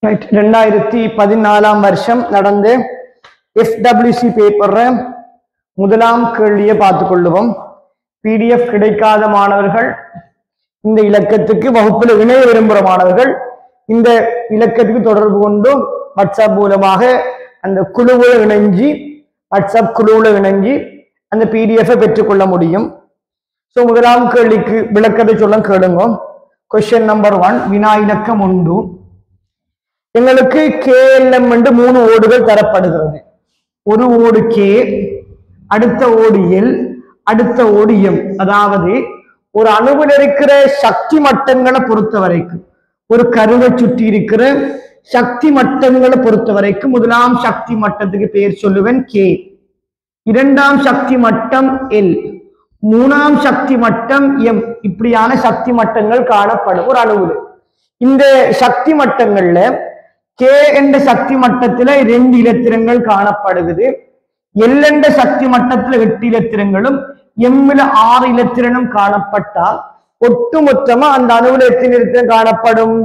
2014 வருஷம் நடந்த FWC paper முதலாம் கேள்வியை பார்த்துக் கொள்ளுவோம். PDF கிடைக்காத மாணவர்கள் இந்த இலக்கத்துக்கு வகுப்பில் இணைய விரும்புகிற மாணவர்கள் இந்த இலக்கத்துக்கு தொடர்பு கொண்டு வாட்ஸ்அப் மூலமாக அந்த குழுவில் இணைஞ்சி வாட்ஸ்அப் குழுவில் இணைஞ்சி அந்த PDF பெற்றுக்கொள்ள முடியும். ஸோ முதலாம் கேள்விக்கு விளக்கத்தை சொல்ல கேளுங்க. கொஸ்டின் நம்பர் 1, வினா இலக்கம் 1. எங்களுக்கு KLM என்று 3 ஓடுகள் தரப்படுகிறது. ஒரு ஓடு K, அடுத்த ஓடு L, அடுத்த ஓடு M. அதாவது ஒரு அணுவில் இருக்கிற சக்தி மட்டங்களை பொறுத்த வரைக்கும், ஒரு கருவை சுற்றி இருக்கிற சக்தி மட்டங்களை பொறுத்த வரைக்கும் முதலாம் சக்தி மட்டத்துக்கு பெயர் சொல்லுவேன் K, இரண்டாம் சக்தி மட்டம் L, மூணாம் சக்தி மட்டம் M. இப்படியான சக்தி மட்டங்கள் காணப்படும் ஒரு அணுவில். இந்த சக்தி மட்டங்கள்ல K என்ற சக்தி மட்டத்துல 2 இலத்திரங்கள் காணப்படுகிறது. L என்ற சக்தி மட்டத்துல 8 இலத்திரங்களும் M-ல 6 இலத்திரனும் காணப்பட்டால் ஒட்டு மொத்தமா அந்த அணுவில் எத்தனை இலத்திரம் காணப்படும்?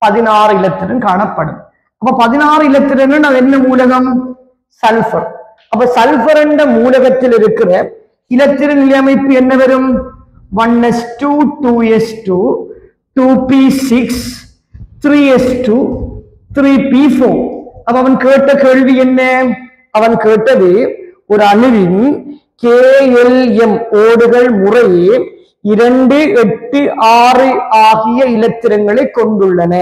16 இலத்திரன் காணப்படும். அப்ப 16 இலத்திரன் அது என்ன மூலகம்? சல்பர். அப்ப சல்பர் என்ற மூலகத்தில் இருக்கிற இலத்திர நிலையமைப்பு என்ன வரும்? 1s2 2s2 2p6 3s2 3p4. அப்ப அவன் கேட்ட கேள்வி என்ன? அவன் கேட்டது ஒரு அணுவின் KLM ஓடுகள் முறையே 2, 8, 6 ஆகிய இலத்திரங்களை கொண்டுள்ளன.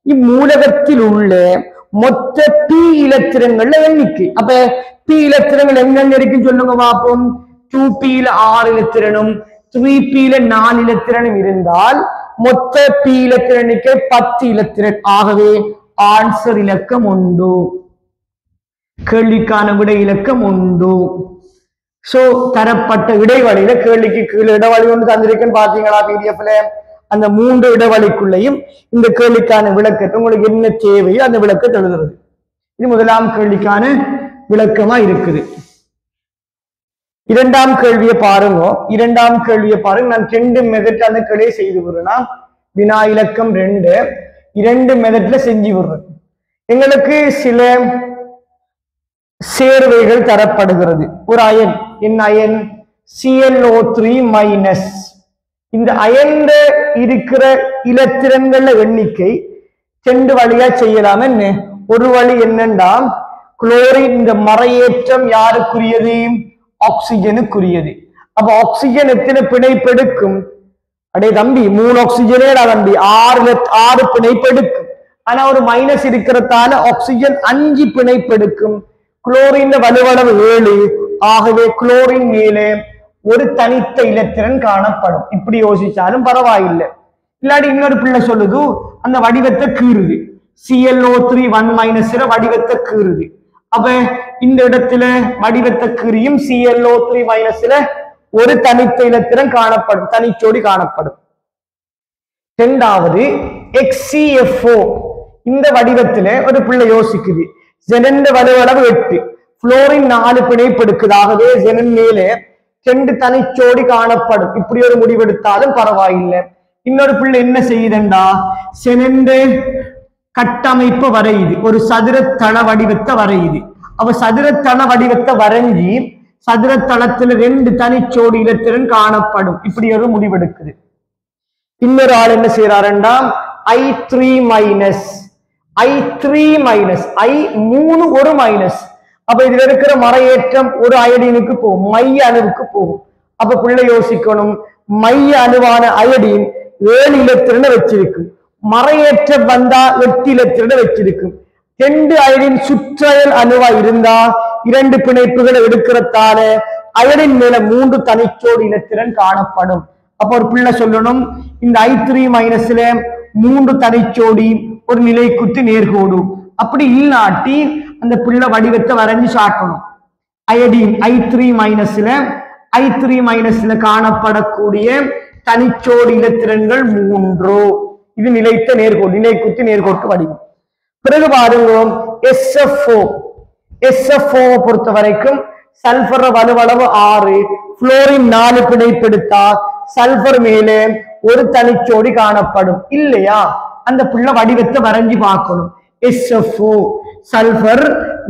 இம்மூலகத்தில் உள்ள மொத்த P இலத்திரங்கள் எண்ணிக்கை. அப்ப P இலத்திரங்கள் என்னென்ன இருக்குன்னு சொல்லுங்க பார்ப்போம். 2P-ல 6 இலத்திரனும் 3P-ல 4 இலத்திரனும் இருந்தால் மொத்த P இலத்திர எண்ணிக்கை 10 இலத்திரன். ஆகவே ஆன்சர் இலக்கம் 1. கேள்விக்கான விடை இலக்கம் 1. சோ தரப்பட்ட இடைவெளியில கேள்விக்கு கீழே இடைவெளி ஒன்று தந்திருக்குன்னு பாத்தீங்களா PDF-ல? அந்த 3 இடைவெளிக்குள்ளையும் இந்த கேள்விக்கான விளக்கத்தை உங்களுக்கு என்ன தேவையோ அந்த விளக்கத்தை எழுதுறது. இது முதலாம் கேள்விக்கான விளக்கமா இருக்குது. இரண்டாம் கேள்வியை பாருங்க. இரண்டாம் கேள்வியை பாருங்க. நான் 2 மெதட் அந்த கேள்வியை செய்து விடுறேன்னா வினா இலக்கம் 2 மெதட்ல செஞ்சு விடுறேன். எங்களுக்கு சில சேர்வைகள் தரப்படுகிறது. ஒரு அயன், என்ன அயன்? ClO3-. இந்த அயன்ல இருக்கிற இலத்திரன்கள எண்ணிக்கை 2 வழியா செய்யலாம். என்ன ஒரு வழி என்னண்டா, குளோரின் இந்த மறையேற்றம் யாருக்குரியது? ஆக்சிஜனுக்குரியது. அப்ப ஆக்சிஜன் எத்தனை பிணைப்பெடுக்கும்? அடே தம்பி 3 ஆக்சிஜனே தம்பி 6 பிணைப்பெடுக்கும். ஆனா ஒரு மைனஸ் இருக்கிறதால ஆக்சிஜன் 5 பிணைப்பெடுக்கும். குளோரின் வலுவளவு 7. ஆகவே குளோரின் மேலே ஒரு தனித்த இலத்திரன் காணப்படும். இப்படி யோசிச்சாலும் பரவாயில்லை. இல்லாடி இன்னொரு பிள்ளை சொல்லுது அந்த வடிவத்தை கீறுது. ClO3 வடிவத்தை கீறுது. அப்ப இந்த இடத்துல வடிவத்தை கீறியும் ClO3- ஒரு தனித்த இலத்திரன் காணப்படும், தனிச்சோடி காணப்படும். இரண்டாவது XCFO. இந்த வடிவத்துல ஒரு பிள்ளை யோசிக்குது. ஜெனன் வலுவளவு 8, புளோரின் 4 பிணைப்பெடுக்குதாகவே ஜெனன் மேலே 2 தனிச்சோடி காணப்படும். இப்படி ஒரு முடிவெடுத்தாலும் பரவாயில்லை. இன்னொரு பிள்ளை என்ன செய்யுதுண்டா, செனன் கட்டமைப்பு வரையுது, ஒரு சதுர தள வடிவத்தை வரையுது. அப்ப சதுர தள வடிவத்தை வரைஞ்சி சதுர தளத்துல 2 தனிச்சோடி இலத்திரன் காணப்படும். இப்படி ஒரு முடிவெடுக்குது. இன்னொரு ஆள் என்ன செய்யறாருண்டா, I3-, I3-, ஒரு மைனஸ். அப்ப இதுல இருக்கிற மறையேற்றம் ஒரு அயடினுக்கு போகும், மைய அணுவுக்கு போகும். அப்ப பிள்ளை யோசிக்கணும், மைய அணுவான அயடின் 7 இலத்திரனை வச்சிருக்கு, மறையேற்றம் வந்தா 8 இலத்திரனை வச்சிருக்கு. 2 அயடின் சுற்றயல் அணுவா இருந்தா 2 பிணைப்புகளை எடுக்கிறதால அயடின் மேல 3 தனிச்சோடி இலத்திரன் காணப்படும். அப்ப ஒரு பிள்ளை சொல்லணும், இந்த I3-ல 3 தனிச்சோடி ஒரு நிலைக்குத்து நேர்கோடு. அப்படி இல்லாட்டி அந்த பிள்ளை வடிவத்தை வரைஞ்சு சாட்டணும். அயடின் I3-ல காணப்படக்கூடிய தனிச்சோடி இலத்திரன்கள் 3. இது நிலைத்த நேர்கோடு, நிலைக்குத்து நேர்கோட்டு வடிவம். பிறகு பாருங்க SFO பொறுத்த வரைக்கும் சல்பர் வலுவளவு 6, புளோரின் 4 பிணைப்பெடுத்தா சல்பர் மேலே ஒரு தனிச்சோடி காணப்படும் இல்லையா? அந்த பிள்ளை வடிவத்தை வரைஞ்சி பார்க்கணும். SFO சல்பர்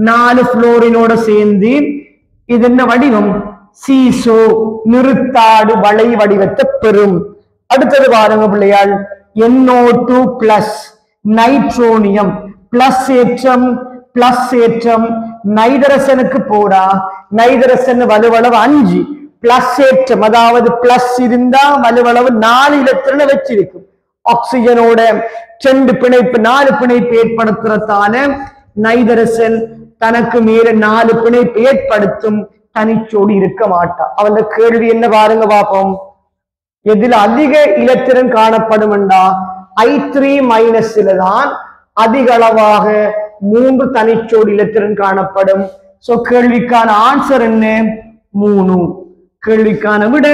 4 புளோரினோட சேர்ந்து இது என்ன வடிவம் சீசோ நிறுத்தாடு வளை வடிவத்தை பெறும். அடுத்தது பாருங்க பிள்ளையாள் NO2 பிளஸ் நைட்ரோனியம் பிளஸ் ஏற்றம் நைட்ரசனுக்கு போடா நைட்ரசன் வலுவளவு 5 பிளஸ் ஏற்றம் அதாவது பிளஸ் இருந்தா வலுவளவு 4 இலத்திரனை வச்சிருக்கும். ஆக்சிஜனோட 2 பிணைப்பு 4 பிணைப்பு ஏற்படுத்துறதால நைட்ரசன் தனக்கு மேல 4 பிணைப்பு ஏற்படுத்தும் தனிச்சோடு இருக்க மாட்டா. அவன் கேள்வி என்ன பாருங்க பாப்போம். எதில் அதிக இலத்திரன் காணப்படும் என்றா I3 மைனஸ்ல தான் அதிக அளவாக 3 தனிச்சோடு இலத்திரன் காணப்படும். சோ கேள்விக்கான ஆன்சர் என்ன 3. கேள்விக்கான விட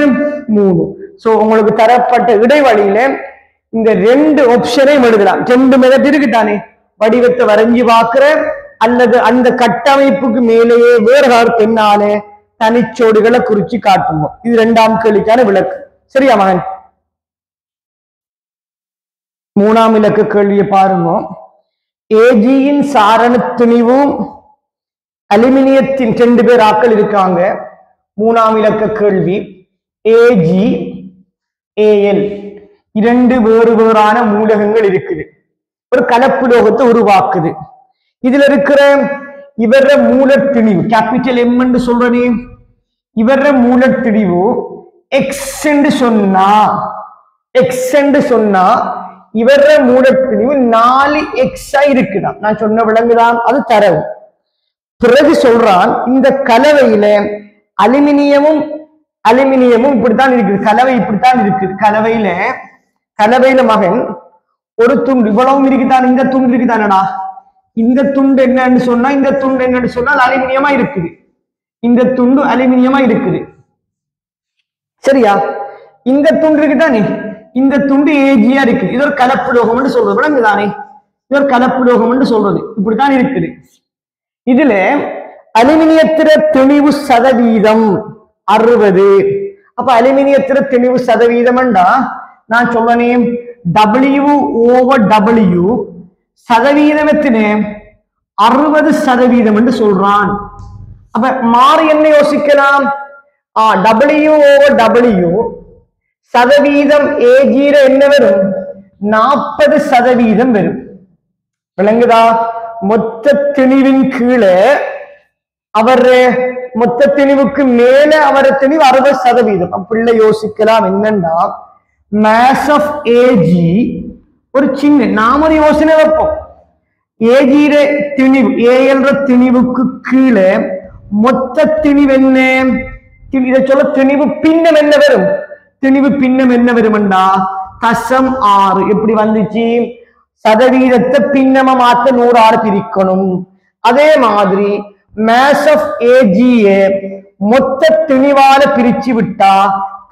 3. சோ உங்களுக்கு தரப்பட்ட இடைவெளியில இந்த 2 ஆப்ஷனையும் எழுதலாம். 2 மெத்தட் இருக்குதானே வடிவத்தை வரைஞ்சி பார்க்கிற அல்லது அந்த கட்டமைப்புக்கு மேலேயே வேறு பெண்ணால தனிச்சோடுகளை குறிச்சு காட்டுவோம். இது 2ஆம் கேள்விக்கான விளக்கு. சரியா மகன்? 3ஆம் இலக்க கேள்வியை பாருங்க. ஏஜியின் சாரண துணிவும் அலுமினியத்தின் 2 பேர் ஆக்கள் இருக்காங்க. 3ஆம் இலக்க கேள்வி ஏஜி ஏஎல் 2 வேறு வேறான மூலகங்கள் இருக்குது. ஒரு கலப்புலோகத்தை உருவாக்குது. இதுல இருக்கிற இவர மூலத்திணிவு கேபிட்டல் M என்று சொல்றனே இவர மூலத்திணிவு எக்ஸ் என்று சொன்னா இவர மூலத்திணிவு 4x இருக்குதான். நான் சொன்ன விலங்குதான் அது தரவு. பிறகு சொல்றான் இந்த கலவையில அலுமினியமும் இப்படித்தான் இருக்குது. கலவை இப்படித்தான் இருக்குது. கலவையில மகன் ஒரு துண்டு இவ்வளவும் இருக்குதான். இந்த துண்டு இருக்குதானடா. இந்த துண்டு என்னன்னு சொன்னா அலுமினியமா இருக்குது. இந்த துண்டு அலுமினியமா இருக்குது. சரியா? இந்த துண்டு இருக்குதானே இந்த துண்டு ஏஜியா இருக்கு. இது ஒரு கலப்புலோகம் சொல்றது விளங்குதானே. இது ஒரு கலப்புலோகம் சொல்றது இப்படித்தான் இருக்குது. இதுல அலுமினியத்திர திணிவு சதவீதம் 60. அப்ப அலுமினியத்திர திணிவு சதவீதம்டா நான் சொல்றனே W/W சதவீதத்தினே 60% என்று சொல்றான். அப்ப மாறி என்ன யோசிக்கலாம். W/W சதவீதம் ஏஜில என்ன வரும் 40% வரும். விளங்குதா? மொத்த திணிவின் கீழே அவர் மொத்த திணிவுக்கு மேல அவர் திணிவு 60%. பிள்ளை யோசிக்கலாம் என்னன்னா mass of AG ஒரு சின்ன நாம ஒரு யோசனை வைப்போம். ஏஜிர திணிவு ஏஎல்ற திணிவுக்கு கீழே மொத்த திணிவு என்ன இதை சொல்ல திணிவு பின்னம் என்ன வரும். திணிவு பின்னம் என்ன வரும்டா 0.6. எப்படி வந்துச்சு? சதவீதத்தை பின்னமா மாத்த 100 பிரிக்கணும். அதே மாதிரி mass of AG மொத்த திணிவால பிரிச்சு விட்டா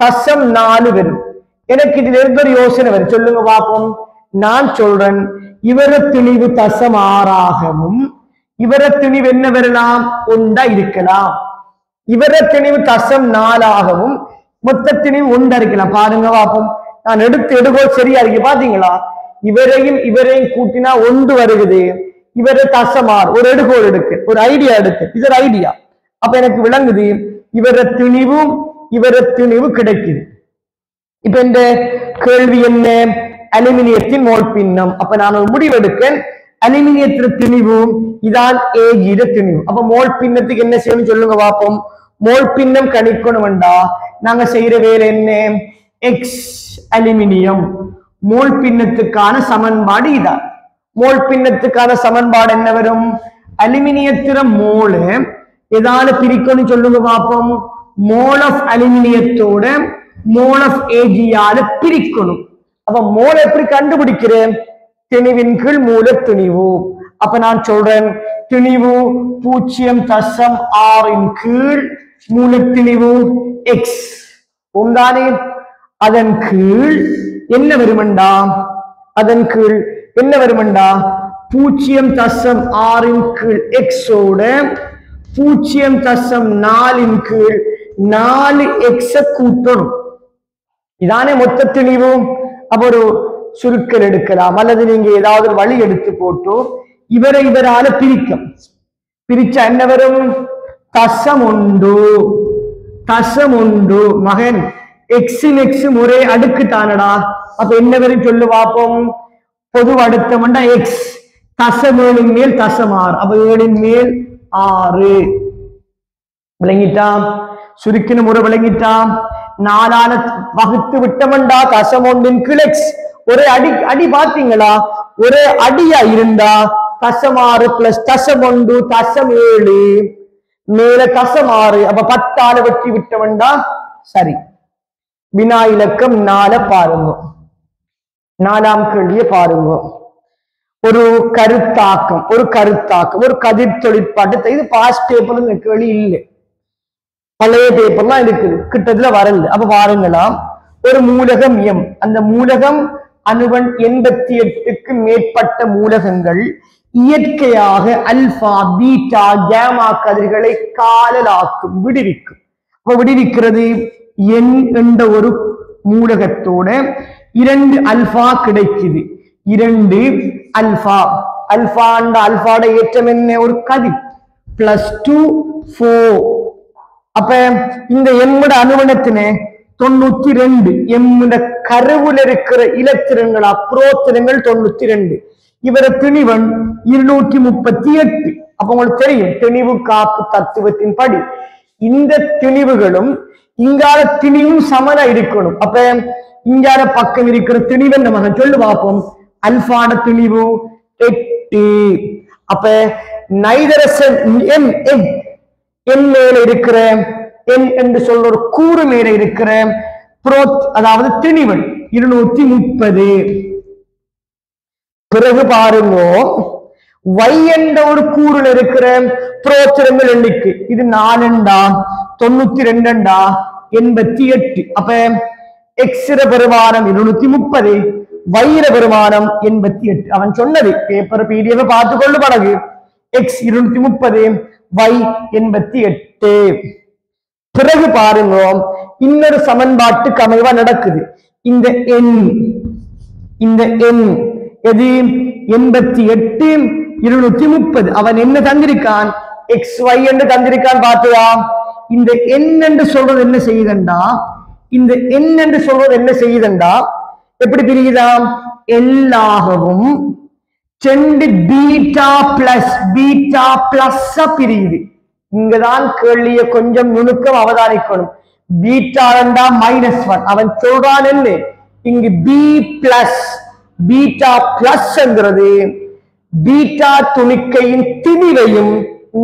0.4 வரும். எனக்கு இதுல இருந்து ஒரு யோசனை வரும். சொல்லுங்க பாப்போம். நான் சொல்றேன் இவர திணிவு 0.6 இவர திணிவு என்ன வரலாம் 1 இருக்கலாம். இவர திணிவு 0.4 மொத்த திணிவு 1 இருக்கலாம். பாருங்க பாப்போம். நான் எடுகோல் சரியா இருக்கு பாத்தீங்களா? இவரையும் கூட்டினா 1 வருகுது. இவர 0.6 ஒரு எடுகோல் எடுக்கு ஒரு ஐடியா எடுக்கு. இது ஒரு ஐடியா. அப்ப எனக்கு விளங்குது இவர திணிவு கிடைக்குது. இப்ப இந்த கேள்வி என்ன? அலுமினியத்தின் மோல் பின்னம். அப்ப நான் ஒரு முடிவு எடுக்கேன். அலுமினியத்தின் திணிவு இதான் ஏஜிட திணிவு. அப்ப மோல் பின்னத்துக்கு என்ன செய்யணும் சொல்லுங்க பாப்போம். மோல் பின்னம் கணிக்கணும்டா நாங்க செய்யற வேலை என்ன? எக்ஸ் அலுமினியம் மோல் பின்னத்துக்கான சமன்பாடு இதான். மோல் பின்னத்துக்கான சமன்பாடு என்ன வரும்? அலுமினியத்திற மோல் எதால பிரிக்கணும் சொல்லுங்க பாப்போம். மோல் ஆஃப் அலுமினியத்தோட மோல் ஆஃப் ஏஜியால பிரிக்கணும். அப்ப மோல் எப்படி கண்டுபிடிக்கிறேன்? திணிவின் கீழ் மூல திணிவு. அப்ப நான் சொல்றேன் திணிவு 0.6 கீழ் மூல திணிவு எக்ஸ் உண்டானே. அதன் கீழ் என்ன வருமண்டா? 0.6 கீழ் எக்ஸோட 0.4 கீழ் 4x கூட்டணும். இதானே மொத்த திணிவு. அப்ப ஒரு சுருக்கல் எடுக்கலாம் அல்லது நீங்க ஏதாவது வழி எடுத்து போட்டு இவரை இவரால பிரிச்சா என்ன வரும்? தசம் உண்டு மகன் எக்ஸின் எக்ஸும் ஒரே அடுக்கு தானடா. அப்ப என்ன வரும் சொல்லு பார்ப்போம். பொது அடுத்தமண்டா எக்ஸ், தசம் 7 மேல் தசம் 6, அப்ப 7 மேல் 6 விளங்கிட்டான். சுருக்கின முறை விளங்கிட்டான். 4ஆல வகுத்து விட்டமண்டா தசம் 1 கிளெக்ஸ் ஒரே அடி பாத்தீங்களா? ஒரே அடியா இருந்தா தசம் 6 பிளஸ் தசம் 1 தசம் 7 மேல தசம் 6, அப்ப 10ஆல வெட்டி விட்டவன்டா. சரி, வினா இலக்கம் 4 பாருங்க. 4ஆம் கேள்வியை பாருங்க. ஒரு கருத்தாக்கம் ஒரு கதிர் தொழிற்பாட்டு. இது பாஸ்ட் பேப்பர் கேள்வி இல்லை, பழைய பேப்பர்லாம் இருக்குது, கிட்டத்துல வரல. அப்ப பாருங்களாம், ஒரு மூலகம் எம், அந்த மூலகம் அணுவன் 88க்கு மேற்பட்ட மூலகங்கள் இயற்கையாக அல்பா பீட்டா கேமா கதிர்களை காலலாக்கும், விடுவிக்கும். அப்ப விடுவிக்கிறது என் என்ற ஒரு மூலகத்தோட 2 அல்பா கிடைக்குது. 2 அல்பா. அல்பாட ஏற்றம் என்ன? ஒரு கதிர். +2 4. அப்ப இந்த எம்மோட அணுவனத்தின 92. எம்மோட கருவுல இருக்கிற இலத்திரங்களா புரோத்திரங்கள் 92. இவர திணிவன் 238. அப்ப உங்களுக்கு தெரியும் திணிவு காப்பு தத்துவத்தின் படி இந்த திணிவுகளும் இங்கால திணிவும் சமனா இருக்கணும். அப்ப இங்கால பக்கம் இருக்கிற திணிவன் நம்ம சொல்லு பார்ப்போம். அல்பாட திணிவு 8. அப்ப நைதரசன் என் மேல இருக்கிற என் என்று சொல்ற ஒரு கூறு மேல இருக்கிற அதாவது திணிவன் 230. பிறகு பாருங்க, y என்ற ஒரு கூறுல இருக்கிற புரோத்திரங்கள் எண்ணிக்கை இது 4 92 88. அப்ப எக்ஸ் பெருமானம் 230, y பெருமானம் 88. அவன் சொன்னது பேப்பர் PDF பார்த்து கொள்ளு பழகு. X 230, y 88. பிறகு பாருங்க, இன்னொரு சமன்பாட்டுக்கு அமைவா நடக்குது. இந்த எண் எது 88 230. அவன் என்ன தந்திருக்கான்? XY என்று தந்திருக்கான். பார்த்தியா? இந்த எண் என்று சொல்றது என்ன செய்யுதண்டா? எப்படி பிரியுதாம்? எல்லாகவும் 2 பீட்டா பிளஸ் பிரியுது. இங்கதான் கேள்விய கொஞ்சம் நுணுக்கம் அவதானிக்கணும். பீட்டா -1. அவன் சொல்றான் என்ன? இங்கு பீட்டா பிளஸ் என்கிறது பீட்டா துணிக்கையின் திணிவையும்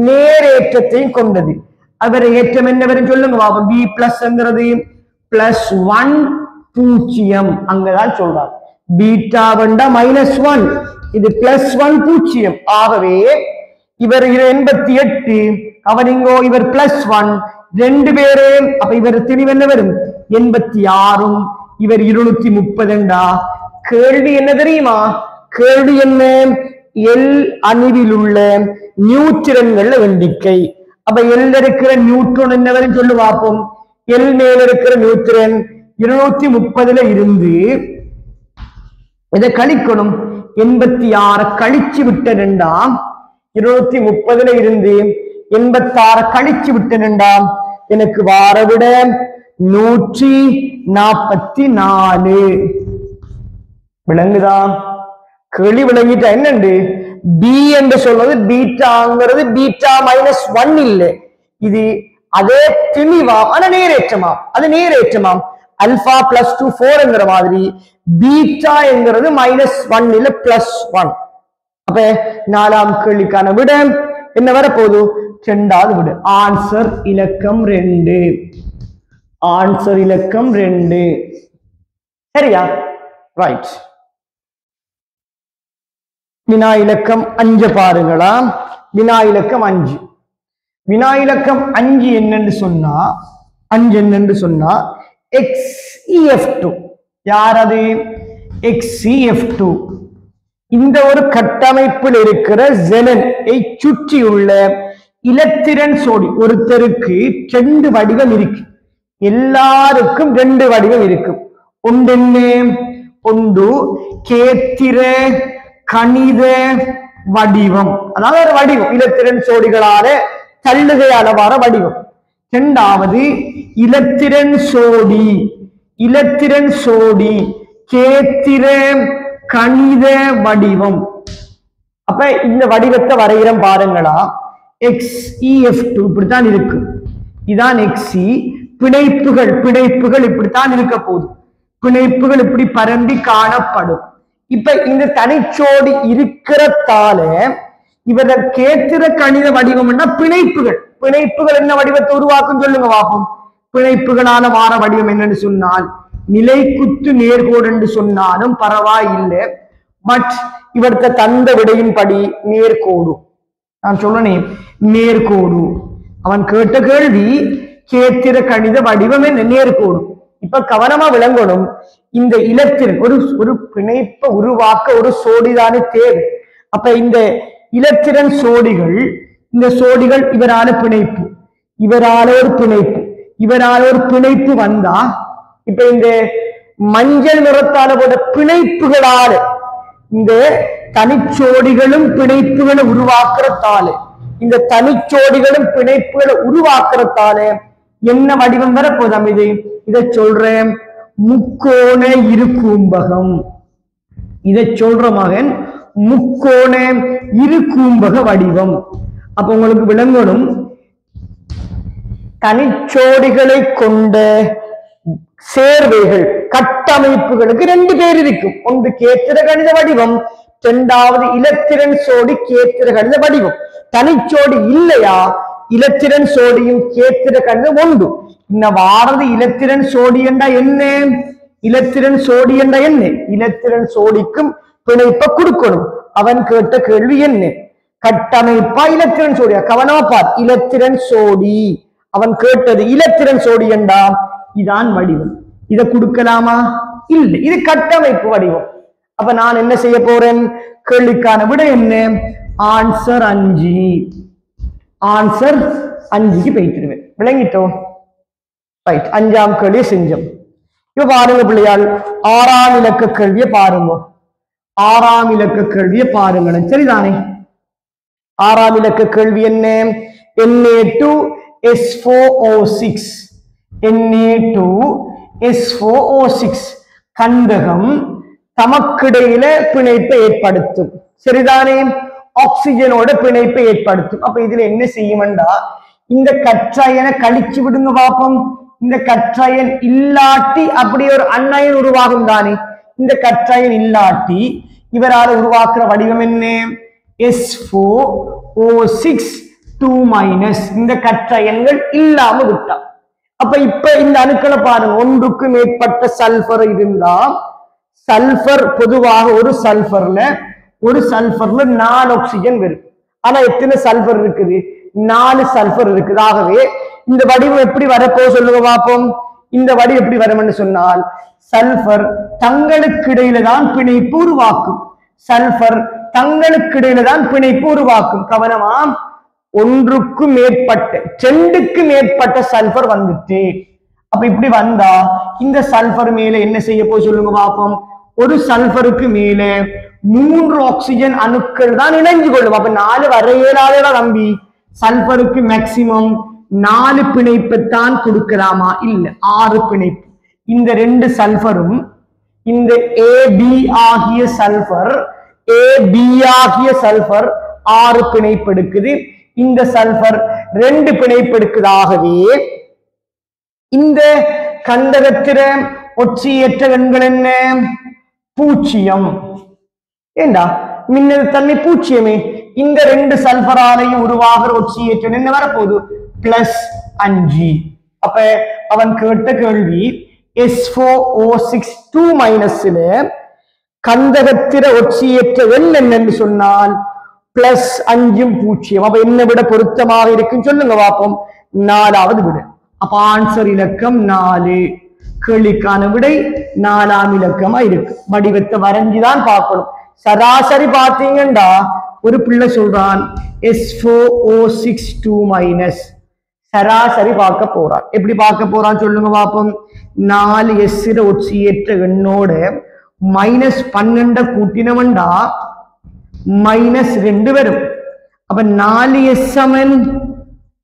நேரேற்றத்தையும் கொண்டது. அவர் ஏற்றம் என்ன வரும் சொல்லுங்க. பி பிளஸ் என்கிறது +1 0. அங்கதான் சொல்றார். பீட்டா -1, இது +1 0. ஆகவே இவர் 88, அவன் இங்கோ இவர் +1, 2 பேரே. அப்ப இவர் திணிவு என்ன வரும்? 86, இவர் 230. கேள்வி என்ன தெரியுமா? கேள்வி என்ன? எல் அணுவில் உள்ள நியூட்ரன்கள் எண்ணிக்கை. அப்ப எல் இருக்கிற நியூட்ரான் என்ன வரும் சொல்லு பார்ப்போம். எல் மேல இருக்கிற நியூட்ரன் 230ல இருந்து இதை கழிக்கணும். 86 கழிச்சு விட்ட 230ல இருந்து 86 கழிச்சு விட்ட எனக்கு வார விட 144. விளங்குதா? கேள்வி விளங்கிட்டா என்னண்டு? பி என்று சொல்றது பீட்டாங்கிறது பீட்டா -1 இல்லை, இது அதே திணிவாம். ஆனா நேரேற்றமாம். அது நேரேற்றமாம். அல்பா +2 4 மாதிரி பீட்டா என்கிறது -1 இல்ல +1. அப்ப 4ஆம் கேள்விக்கான விட என்ன வரப்போகுது? 2வது விட. ஆன்சர் இலக்கம் 2. ஆன்சர் இலக்கம் 2. சரியா? ரைட். வினா இலக்கம் 5 பாருங்களா. வினா இலக்கம் 5. வினா இலக்கம் 5 என்னன்னு சொன்னா XeF2. யார் அது? XeF2. இந்த ஒரு கட்டமைப்பில் இருக்கிற ஜெனனை சுற்றியுள்ள இலத்திரன் சோடி. ஒருத்தருக்கு 2 வடிவம் இருக்கு. எல்லாருக்கும் 2 வடிவம் இருக்கும். ஒன்று கேத்திர கணித வடிவம், அதாவது ஒரு வடிவம் இலத்திரன் சோடிகளால தள்ளுகையால வர வடிவம். இரண்டாவது இலத்திரன் சோடி, இலத்திரன் சோடி கேத்திர கணித வடிவம். அப்ப இந்த வடிவத்தை வரைகிறோம் பாருங்களா. XeF2 இப்படித்தான் இருக்கு, இதான் Xe. பிணைப்புகள் பிணைப்புகள் இப்படித்தான் இருக்க போகுது, பிணைப்புகள் இப்படி பரம்பி காணப்படும். இப்ப இந்த தனிச்சோடி இருக்கிறதால இவர கேத்திர கணித வடிவம் என்ன, பிணைப்புகள். பிணைப்புகள் என்ன வடிவத்தை உருவாக்கும் சொல்லுங்க பாப்போம். பிணைப்புகளால வார வடிவம் என்னன்னு சொன்னால் நிலை குத்து நேர்கோடு என்று சொன்னாலும் பரவாயில்லை. பட் இவர்த்த தந்த விடையின் படி நேர்கோடு. நான் சொல்லனேன் நேர்கோடு. அவன் கேட்ட கேள்வி கேத்திர கணித வடிவம் என்ன, நேர்கோடு. இப்ப கவனமா விளங்கணும். இந்த இலத்திரன் ஒரு பிணைப்பை உருவாக்க ஒரு சோடிதானே தேவை. அப்ப இந்த இலத்திரன் சோடிகள், இந்த சோடிகள் இவரான பிணைப்பு, இவரால ஒரு பிணைப்பு, இவரால ஒரு பிணைப்பு வந்தா இப்ப இந்த மஞ்சள் நிறத்தால போட பிணைப்புகளால இந்த தனிச்சோடிகளும் பிணைப்புகளை உருவாக்குறதால, இந்த தனிச்சோடிகளும் பிணைப்புகளை உருவாக்குறதால என்ன வடிவம் வரப்போதாம்? இதை சொல்றேன் முக்கோண இருக்கூம்பகம். இதை சொல்ற மகன் முக்கோண இருக்கூம்பக வடிவம். அப்ப உங்களுக்கு விளங்கணும், தனிச்சோடிகளை கொண்ட சேர்வைகள் கட்டமைப்புகளுக்கு ரெண்டு பேர் இருக்கும். ஒன்று கேத்திர கணித வடிவம், இரண்டாவது இலத்திரன் சோடி கேத்திர கணித வடிவம். தனிச்சோடி இல்லையா, இலத்திரன் சோடியும் கேத்திர கணிதம் ஒன்று. இந்த வாரது இலத்திரன் சோடி என்றா என்ன, இலத்திரன் சோடி என்றா என்ன, இலத்திரன் சோடிக்கும் பிணைப்பை கொடுக்கணும். அவன் கேட்ட கேள்வி என்ன, கட்டமைப்பா இலத்திரன் சோடியா? கவனமா பார், இலத்திரன் சோடி. அவன் கேட்டது இலத்திரன் சோடி என்றா, இதான் வடிவம். இதை கொடுக்கலாமா? இல்லை, இது கட்டமைப்பு வடிவம். அப்ப நான் என்ன செய்ய போறேன், கேள்விக்கான விட என்ன, ஆன்சர் 5. ஆன்சர் 5க்கு போயிட்டுருவேன். விளங்கிட்டோம்? ரைட், 5ஆம் கேள்வியை செஞ்சோம். இப்ப பாருங்க பிள்ளையால், 6ஆம் இலக்க கேள்வியை பாருங்க. 6ஆம் இலக்க கேள்வியை பாருங்களேன், சரிதானே? 6ஆம் இலக்க கேள்வி என்ன, Na2S4O6, Na2S4O6 கந்தகம் தமக்கிடையில பிணைப்பை ஏற்படுத்தும், சரிதானே? ஆக்சிஜனோட பிணைப்பை ஏற்படுத்தும். அப்ப இதுல என்ன செய்யும்டா, இந்த கற்றாயனை கழிச்சு விடுங்க பாப்போம். இந்த கற்றாயன் இல்லாட்டி அப்படி ஒரு அன்னயன் உருவாகும் தானே. இந்த கற்றாயன் இல்லாட்டி இவரால் உருவாக்குற வடிவம் என்ன, S4O6 2-. இந்த கற்றாயன்கள் இல்லாம விட்டா. அப்ப இப்ப இந்த அணுக்களை பாருங்க, ஒன்றுக்கு மேற்பட்ட சல்பர் இருந்தா, சல்பர் பொதுவாக ஒரு சல்பர்ல 4 ஆக்சிஜன் வரும். ஆனா எத்தனை சல்பர் இருக்குது, 4 சல்பர் இருக்குது. ஆகவே இந்த வடிவம் எப்படி வரப்போ சொல்லுங்க பார்ப்போம். இந்த வடிவம் எப்படி வரும்னு சொன்னால், சல்பர் தங்களுக்கு இடையில தான் பிணைப்பு உருவாக்கும். சல்பர் தங்களுக்கு இடையில தான் பிணைப்பு உருவாக்கும். கவனமா, ஒன்றுக்கு மேற்பட்ட 2க்கு மேற்பட்ட சல்பர் வந்துட்டு, அப்ப இப்படி வந்தா இந்த சல்பர் மேல என்ன செய்ய போய் சொல்லுங்க பார்ப்போம். ஒரு சல்பருக்கு மேல 3 ஆக்சிஜன் அணுக்கள் தான் இணைஞ்சு கொள்ளும். அப்ப 4 வரையலாத நம்பி சல்பருக்கு மேக்சிமம் 4 பிணைப்பைத்தான் கொடுக்கலாமா? இல்ல, 6 பிணைப்பு. இந்த 2 சல்பரும் இந்த AB ஆகிய சல்பர் 6 பிணைப்பு எடுக்குது. இந்த சல்பர் 2 பிணைப்பு எடுக்குதாகவே இந்த கந்தகத்திர ஒட்சியேற்ற எண்கள் என்ன, 0. ஏண்டா மின்னல் தன்மை 0. இந்த 2 சல்பராலையும் உருவாகிற ஒட்சியேற்ற என்ன வரப்போகுது, +5. அப்ப அவன் கேட்ட கேள்வி S4O6 2- கந்தகத்திர ஒட்சியேற்ற எண் என்னன்னு சொன்னால் +5 0. அப்ப என்ன விட பொருத்தமாக இருக்குன்னு சொல்லுங்க பாப்போம். 4வது விட. அப்ப ஆன்சர் இலக்கம் 4. கேள்விக்கான விடை 4ஆம் இலக்கமா இருக்கு. வடிவத்தை வரைஞ்சுதான் பார்க்கணும். சராசரி பார்த்தீங்கன்னா ஒரு பிள்ளை சொல்றான் S4O6 2-. சராசரி பார்க்க போறான். எப்படி பார்க்க போறான் சொல்லுங்க பாப்போம். 4s ஒட்சியேற்ற எண்ணோட -12 கூட்டினவன்டா -2 வரும். அப்ப 4s சமன்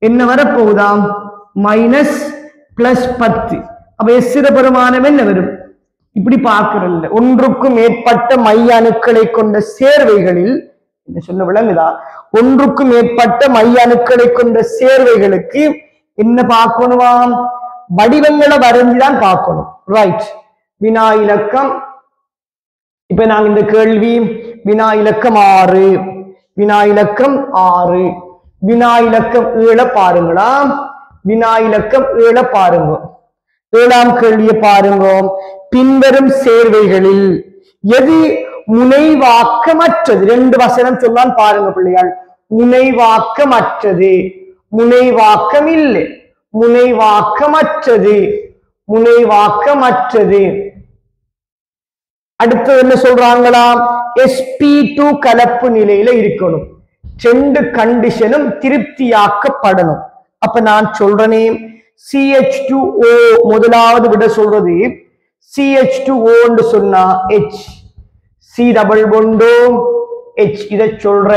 என்ன வரப்போகுதாம் -+10. அப்ப s பெருமானம் என்ன வரும்? இப்படி பார்க்கிறல்ல, ஒன்றுக்கும் மேற்பட்ட மைய அணுக்களை கொண்ட சேர்வைகளில் என்ன சொல்ல விளங்குதா? ஒன்றுக்கும் மேற்பட்ட மைய அணுக்களை கொண்ட சேர்வைகளுக்கு என்ன பார்க்கணுமாம்? வடிவங்களை வரைஞ்சுதான் பார்க்கணும். ரைட். வினா இலக்கம், இப்ப நாங்க இந்த கேள்வி வினா இலக்கம் 6, வினா இலக்கம் 6, வினா இலக்கம் 7 பாருங்களா. வினா இலக்கம் 7 பாருங்க. 7ஆம் கேள்வியை பாருங்க. பின்வரும் சேர்வைகளில் எது முனைவாக்கமற்றது? 2 வசனம் சொன்னான் பாருங்க பிள்ளையாள். முனைவாக்கமற்றது, முனைவாக்கம் இல்லை, முனைவாக்கமற்றது, முனைவாக்கமற்றது. அடுத்து என்ன சொல்றாங்களா? sp2 கலப்பு நிலையில இருக்கணும், 2 கண்டிஷனும் திருப்தியாக்கப்படணும். அப்ப நான் சொல்றேனே, CH2O முதலாவது விட சொல்றது CH2O ன்னு சொன்னா H, C டபுள் பொண்டோ H. இதை சொல்ற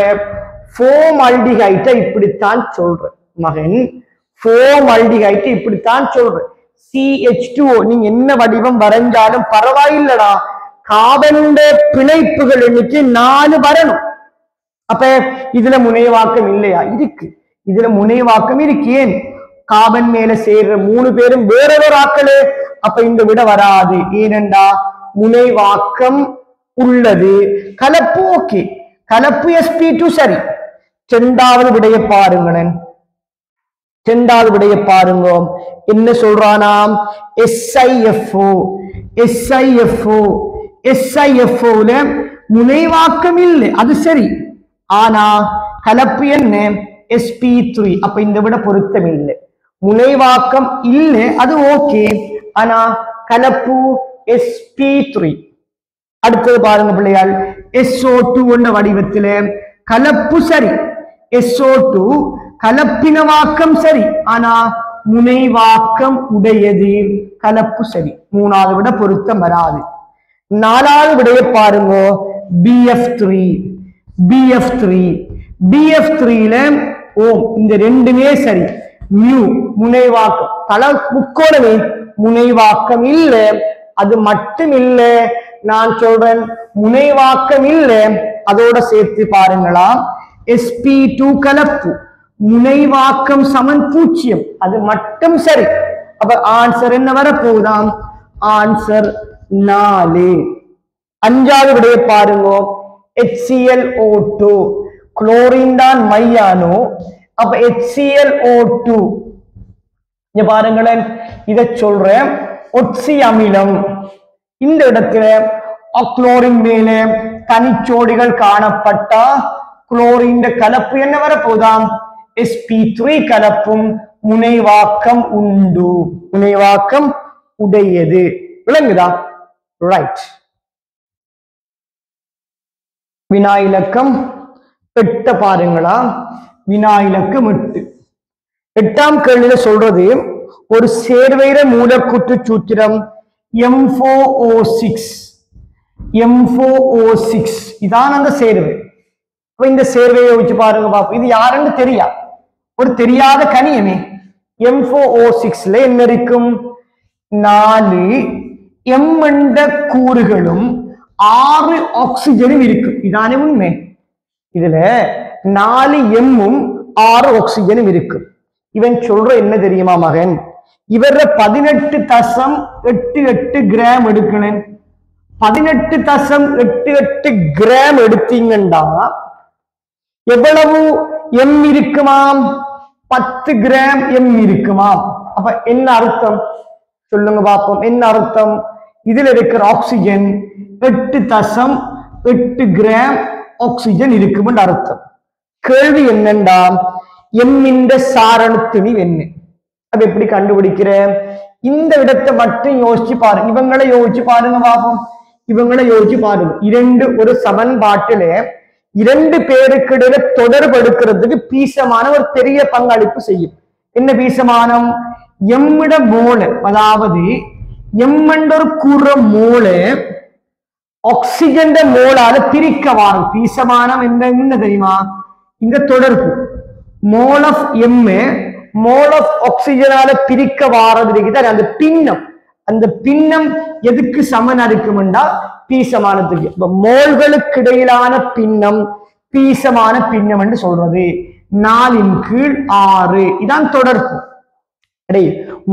ஃபார்மால்டிஹைட்டை இப்படித்தான் சொல்ற மகன், ஃபார்மால்டிஹைட்டை இப்படித்தான் சொல்ற. CH2O நீங்க என்ன வடிவம் வரைஞ்சாலும் பரவாயில்லடா, கார்பன் பிணைப்புகள் எண்ணிக்கை 4 வரணும். அப்ப இதுல முனைவாக்கம் இல்லையா? இருக்கு, இதுல முனைவாக்கம் இருக்கு. ஏன்? கார்பன் மேல சேர்ற 3 பேரும் வேற வேற ஆக்களே. அப்ப இந்த விட வராது. ஏனென்றா முனைவாக்கம் உள்ளது. கலப்பு ஓகே, கலப்பு sp2 சரி. 2வது விடைய பாருங்களேன், 2வது விடைய பாருங்க. என்ன சொல்றானாம்? SiFO, SiFO, SiFOல முனைவாக்கம் இல்லை, அது சரி. ஆனா கலப்பு என்ன? sp3. அப்ப இந்த விட பொருத்தம் இல்லை. முனைவாக்கம் இல்லை, அது ஓகே. ஆனா கலப்பு sp3. அடுத்தது பாருங்க பிள்ளையாள், SO2 என்ற வடிவத்தில கலப்பு சரி, SO2 கலப்பினவாக்கம் சரி, ஆனா முனைவாக்கம் உடையது, கலப்பு சரி. 3வது விட பொருத்தம் வராது. 4வது விடைய பாருங்க, BF3, BF3, BF3ல ஓம் இந்த 2மே சரி. மியூ முனைவாக்கம், தல முக்கோணமே முனைவாக்கம் இல்ல, அது மட்டும் இல்ல. நான் சொல்றேன் முனைவாக்கம் இல்ல, அதோட சேர்த்து பாருங்களா. sp2 கலப்பு முனைவாக்கம் சமன் 0, அது மட்டும் சரி. அப்ப ஆன்சர் என்ன வரப்போகுதாம்? ஆன்சர் 4. 5வது விடைய பாருங்க, HClO2 குளோரின் தான் மையானோ. அப்ப HClO2 இங்க பாருங்களேன், இதை சொல்றேன் ஒட்சி அமிலம். இந்த இடத்துல குளோரின் மேல தனிச்சோடிகள் காணப்பட்டா குளோரின் கலப்பு என்ன வரப்போதாம்? sp3 கலப்பும் முனைவாக்கம் உண்டு, முனைவாக்கம் உடையது. விளங்குதா? ரைட். வினா இலக்கம் 8 பாருங்களா. வினா இலக்கம் 8. 8ஆம் கேள்வியில சொல்றது ஒரு சேர்வையிற மூலக்கூற்று சூத்திரம் M4O6, M4O6 இதான் அந்த சேர்வை. இந்த சேர்வையை வச்சு பாருங்க பாப்போம். இது யாருன்னு தெரியா, ஒரு தெரியாத கனியமே. M4O6ல என்ன இருக்கும்? 4 M என்ற கூறுகளும் 6 ஆக்சிஜனும் இருக்கும். இதானே உண்மை. இதுல 4 எம்மும் 6 ஆக்சிஜனும் இருக்கும். இவன் சொல்ற என்ன தெரியுமா மகன்? இவர 18.88 கிராம் எடுக்கணும். 18.88 கிராம் எடுத்தீங்கன்னா எவ்வளவு எம் இருக்குமாம்? 10 கிராம் எம் இருக்குமாம். அப்ப என்ன அர்த்தம் சொல்லுங்க பாப்போம். என்ன அர்த்தம்? இதுல இருக்கிற ஆக்சிஜன் 8.8 கிராம் ஆக்சிஜன் இருக்கும் அர்த்தம். கேள்வி என்னண்டா, எம்மின்ற சாரணத்திணி என்ன? அது எப்படி கண்டுபிடிக்கிற? இந்த இடத்தை மட்டும் யோசிச்சு பாருங்க. இவங்களை யோசிச்சு பாருங்க பாப்போம். இவங்களை யோசிச்சு பாருங்க. ஒரு சமன்பாட்டில 2 பேருக்கு இடையில தொடர்பு எடுக்கிறதுக்கு பீசமான ஒரு பெரிய பங்களிப்பு செய்யும். என்ன பீசமானம்? எம்மிட மோல, அதாவது எம் என்ற ஒரு கூற மோல ஆக்சிஜன் மோலால பிரிக்க வாரம் பீசமானம் என்ன தெரியுமா? இந்த தொடர்பு mole of M mole of ஆக்சிஜனால பிரிக்க வாரது இருக்குது அந்த பின்னம். அந்த பின்னம் எதுக்கு சமனா இருக்கும்டா பீசமானத்துக்கு. இப்ப மோல்களுக்கு இடையிலான பின்னம் பீசமான பின்னம் என்று சொல்றது. 4/6 இதான் தொடர்பு.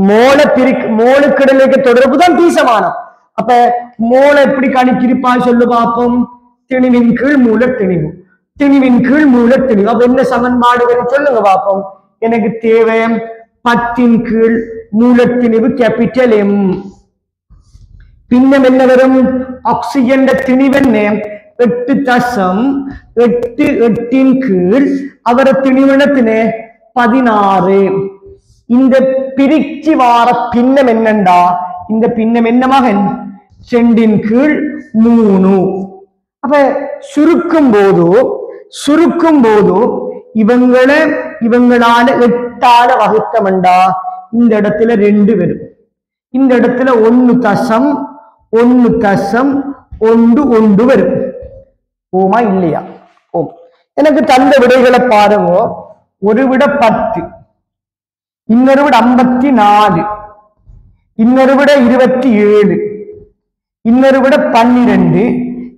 மோலுக்கு இடையில தொடர்பு தான் பீசமானம். அப்ப மோல எப்படி கணிக்கிருப்பா சொல்லு பார்ப்போம். திணிவின் கீழ் மூல திணிவு, திணிவின் கீழ் மூல திணிவு. அப்ப என்ன சமன்பாடு வரும் சொல்லுங்க பார்ப்போம். எனக்கு தேவை 10 கீழ் மூலத்திணிவு கேபிட்டல் எம். பின்னம் என்ன வரும்? ஆக்சிஜன் திணிவென்ன 8.88 கீழ் அவரை திணிவனத்தினே 16. இந்த பிரிச்சு வார பின்னம் என்னண்டா? இந்த பின்னம் என்ன மகன்? 2 கீழ் 3. அப்ப சுருக்கும் போது இவங்களால 8ஆல வகுத்தமண்டா இந்த இடத்துல 2 வரும். இந்த இடத்துல 1.1 வரும். ஓமா இல்லையா? ஓம். எனக்கு தந்த விடைகளை பாருங்க. ஒரு விட 10, இன்னொரு விட 54, இன்னொரு விட 27, இன்னொரு விட 12,